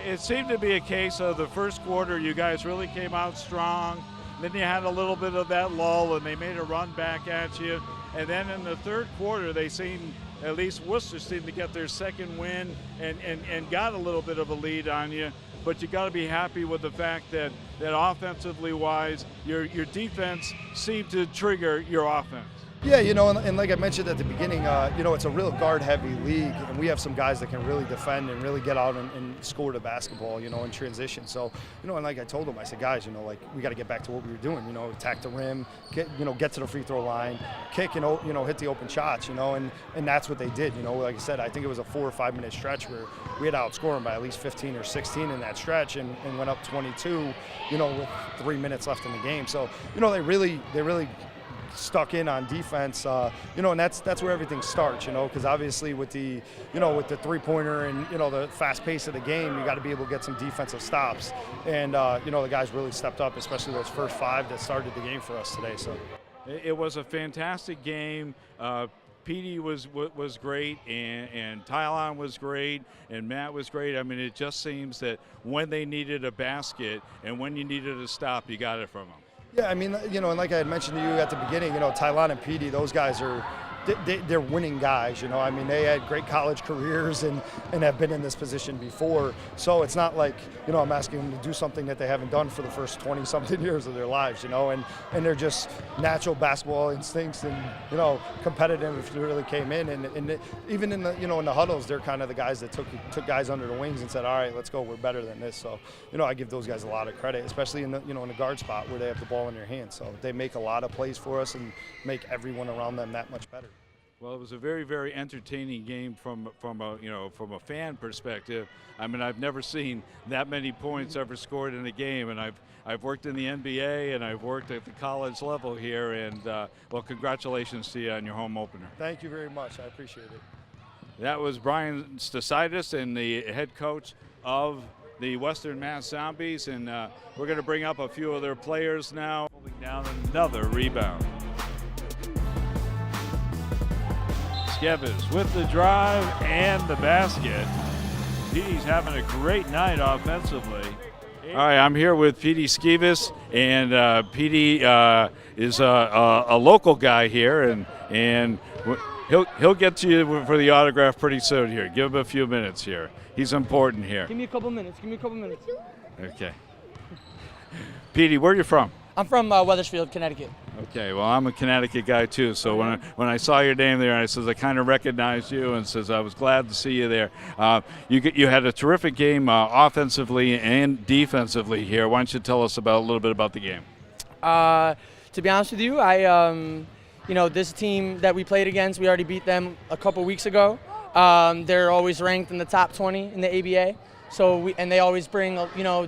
it seemed to be a case of the first quarter, you guys really came out strong. Then you had a little bit of that lull, and they made a run back at you. And then in the third quarter, they seemed, at least Worcester seemed to get their second win and got a little bit of a lead on you. But you got to be happy with the fact that offensively wise, your defense seemed to trigger your offense. Yeah, you know, and like I mentioned at the beginning, you know, it's a real guard-heavy league, and we have some guys that can really defend and really get out and score the basketball, you know, in transition. So, you know, and like I told them, I said, guys, you know, like, we got to get back to what we were doing, you know, attack the rim, get to the free throw line, kick, and, you know, hit the open shots, you know, and that's what they did, you know. Like I said, I think it was a 4 or 5 minute stretch where we had to outscore them by at least 15 or 16 in that stretch and went up 22, you know, with 3 minutes left in the game. So, you know, they really stuck in on defense, you know, and that's where everything starts, you know, because obviously with the, you know, with the three-pointer and, you know, the fast pace of the game, you got to be able to get some defensive stops. And, you know, the guys really stepped up, especially those first 5 that started the game for us today. So it was a fantastic game. Petey was great, and Thailand was great, and Matt was great. I mean, it just seems that when they needed a basket and when you needed a stop, you got it from them. Yeah, I mean, you know, and like I had mentioned to you at the beginning, you know, Thailand and Petey, those guys are, they're winning guys, you know. I mean, they had great college careers and have been in this position before. So it's not like, you know, I'm asking them to do something that they haven't done for the first 20-something years of their lives, you know. And they're just natural basketball instincts and, you know, competitive if they really came in. And even in the, you know, in the huddles, they're kind of the guys that took guys under the wings and said, all right, let's go, we're better than this. So, you know, I give those guys a lot of credit, especially in the, you know, in the guard spot where they have the ball in their hands. So they make a lot of plays for us and make everyone around them that much better. Well, it was a very, very entertaining game from a fan perspective. I mean, I've never seen that many points ever scored in a game, and I've worked in the NBA and I've worked at the college level here. And well, congratulations to you on your home opener. Thank you very much. I appreciate it. That was Brian Stasitis, and the head coach of the Western Mass Zombies, and we're going to bring up a few of their players now. Holding down another rebound. Skevis with the drive and the basket. Petey's having a great night offensively. All right, I'm here with Petey Skevis, and Petey is a local guy here, and he'll get to you for the autograph pretty soon here. Give him a few minutes here. He's important here. Give me a couple minutes. Okay. Petey, where are you from? I'm from Wethersfield, Connecticut. Okay, well, I'm a Connecticut guy too, so when I saw your name there, I says I kind of recognized you, and says I was glad to see you there. You had a terrific game offensively and defensively here. Why don't you tell us a little bit about the game? To be honest with you, this team that we played against, we already beat them a couple weeks ago. They're always ranked in the top 20 in the ABA, and they always bring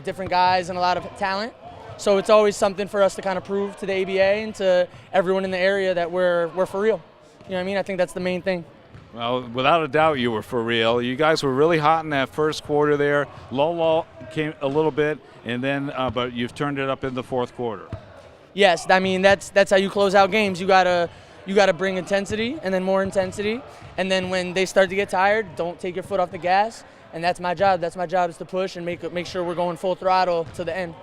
different guys and a lot of talent. So it's always something for us to kind of prove to the ABA and to everyone in the area that we're for real. You know what I mean? I think that's the main thing. Well, without a doubt, you were for real. You guys were really hot in that first quarter there. Low came a little bit, and then but you've turned it up in the fourth quarter. Yes, I mean that's how you close out games. You gotta bring intensity and then more intensity, and then when they start to get tired, don't take your foot off the gas. And that's my job. That's my job, is to push and make sure we're going full throttle to the end.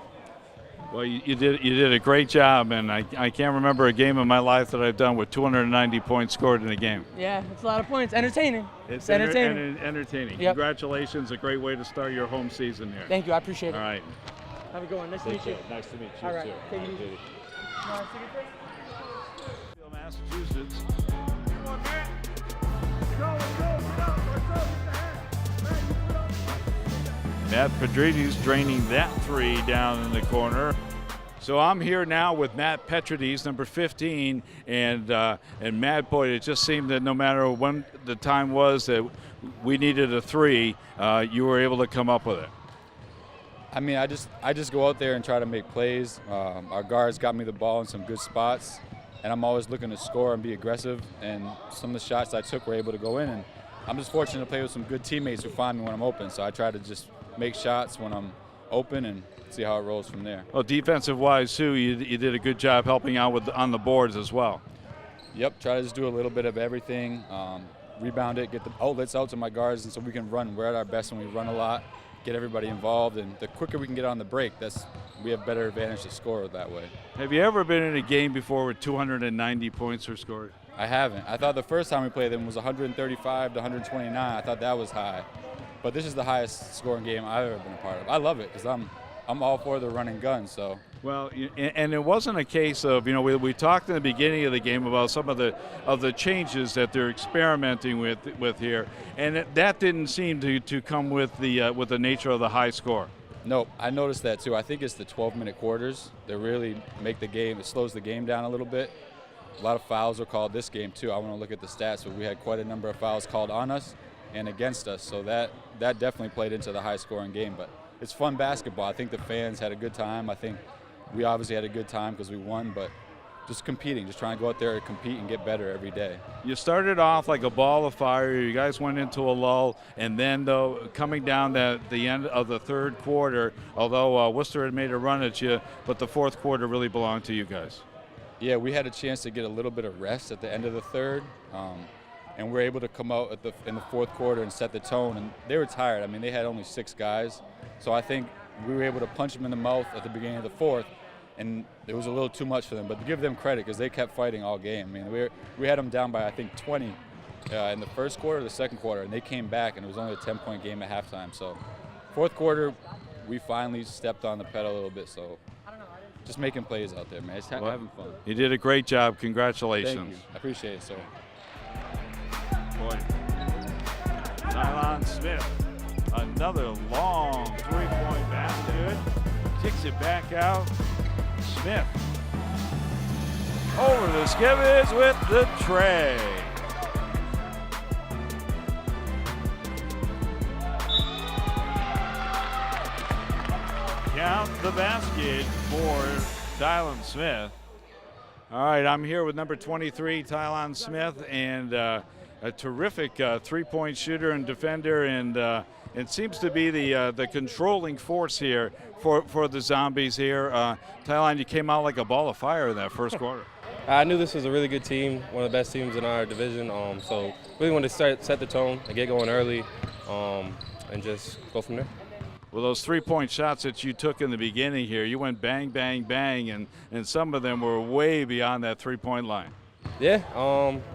Well, you did a great job, and I can't remember a game in my life that I've done with 290 points scored in a game. Yeah, it's a lot of points. Entertaining. It's entertaining. Entertaining. Yep. Congratulations. A great way to start your home season here. Thank you. I appreciate it. All right. Have a good one. Nice to meet you. Nice to meet you. All right. Too. Take it easy. Massachusetts. Matt Pedrides draining that three down in the corner. So I'm here now with Matt Pedrides, number 15, and Matt, boy, it just seemed that no matter when the time was that we needed a three, you were able to come up with it. I mean, I just go out there and try to make plays. Our guards got me the ball in some good spots, and I'm always looking to score and be aggressive, and some of the shots I took were able to go in, and I'm just fortunate to play with some good teammates who find me when I'm open, so I try to just make shots when I'm open and see how it rolls from there. Well, defensive-wise, too, you did a good job helping out on the boards as well. Yep, try to just do a little bit of everything, rebound it, get the outlets out to my guards, and so we can run. We're at our best when we run a lot, get everybody involved, and the quicker we can get on the break, we have better advantage to score that way. Have you ever been in a game before where 290 points were scored? I haven't. I thought the first time we played them was 135 to 129. I thought that was high. But this is the highest scoring game I've ever been a part of. I love it because I'm all for the run and gun. So. Well, and it wasn't a case of, we talked in the beginning of the game about some of the changes that they're experimenting with here, and that didn't seem to come with the nature of the high score. No, I noticed that too. I think it's the 12-minute quarters that really make the game. It slows the game down a little bit. A lot of fouls are called this game too. I want to look at the stats, but we had quite a number of fouls called on us and against us, so that definitely played into the high-scoring game. But it's fun basketball. I think the fans had a good time. I think we obviously had a good time because we won, but just competing, just trying to go out there and compete and get better every day. You started off like a ball of fire. You guys went into a lull, and then, though, coming down at the end of the third quarter, although Worcester had made a run at you, but the fourth quarter really belonged to you guys. Yeah, we had a chance to get a little bit of rest at the end of the third, and we were able to come out in the fourth quarter and set the tone. And they were tired. I mean, they had only 6 guys, so I think we were able to punch them in the mouth at the beginning of the fourth, and it was a little too much for them. But to give them credit, because they kept fighting all game. I mean, we had them down by, I think, 20 in the first quarter, the second quarter, and they came back, and it was only a 10-point game at halftime. So fourth quarter, we finally stepped on the pedal a little bit. So just making plays out there, man. Just having fun. You did a great job. Congratulations. Thank you. I appreciate it, sir. Boy. Thailand Smith, another long three-point basket. Kicks it back out. Smith over the Skivvies with the tray. Count the basket for Thailand Smith. All right, I'm here with number 23, Thailand Smith, and a terrific three-point shooter and defender, and it seems to be the controlling force here for the Zombies here. Thailand, you came out like a ball of fire in that first quarter. I knew this was a really good team, one of the best teams in our division. So really wanted to set the tone and get going early, and just go from there. Well, those three-point shots that you took in the beginning here, you went bang, bang, bang, and some of them were way beyond that three-point line. Yeah,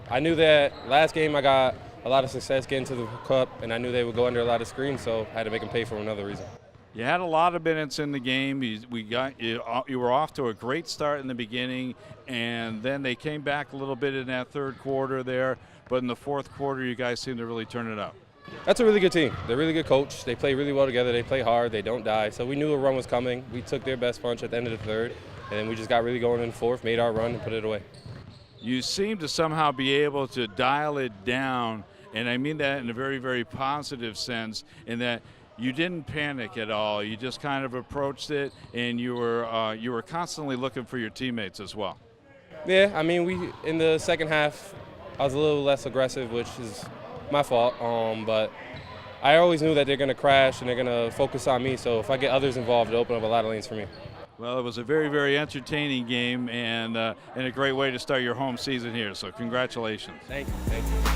I knew that last game I got a lot of success getting to the cup, and I knew they would go under a lot of screens, so I had to make them pay for another reason. You had a lot of minutes in the game. You were off to a great start in the beginning, and then they came back a little bit in that third quarter there, but in the fourth quarter you guys seemed to really turn it up. That's a really good team. They're a really good coach. They play really well together. They play hard. They don't die. So we knew a run was coming. We took their best punch at the end of the third, and then we just got really going in the fourth, made our run, and put it away. You seem to somehow be able to dial it down, and I mean that in a very, very positive sense, in that you didn't panic at all. You just kind of approached it, and you were constantly looking for your teammates as well. Yeah, I mean, in the second half, I was a little less aggressive, which is my fault, but I always knew that they're going to crash and they're going to focus on me, so if I get others involved, it'll open up a lot of lanes for me. Well, it was a very, very entertaining game and a great way to start your home season here, so congratulations. Thank you.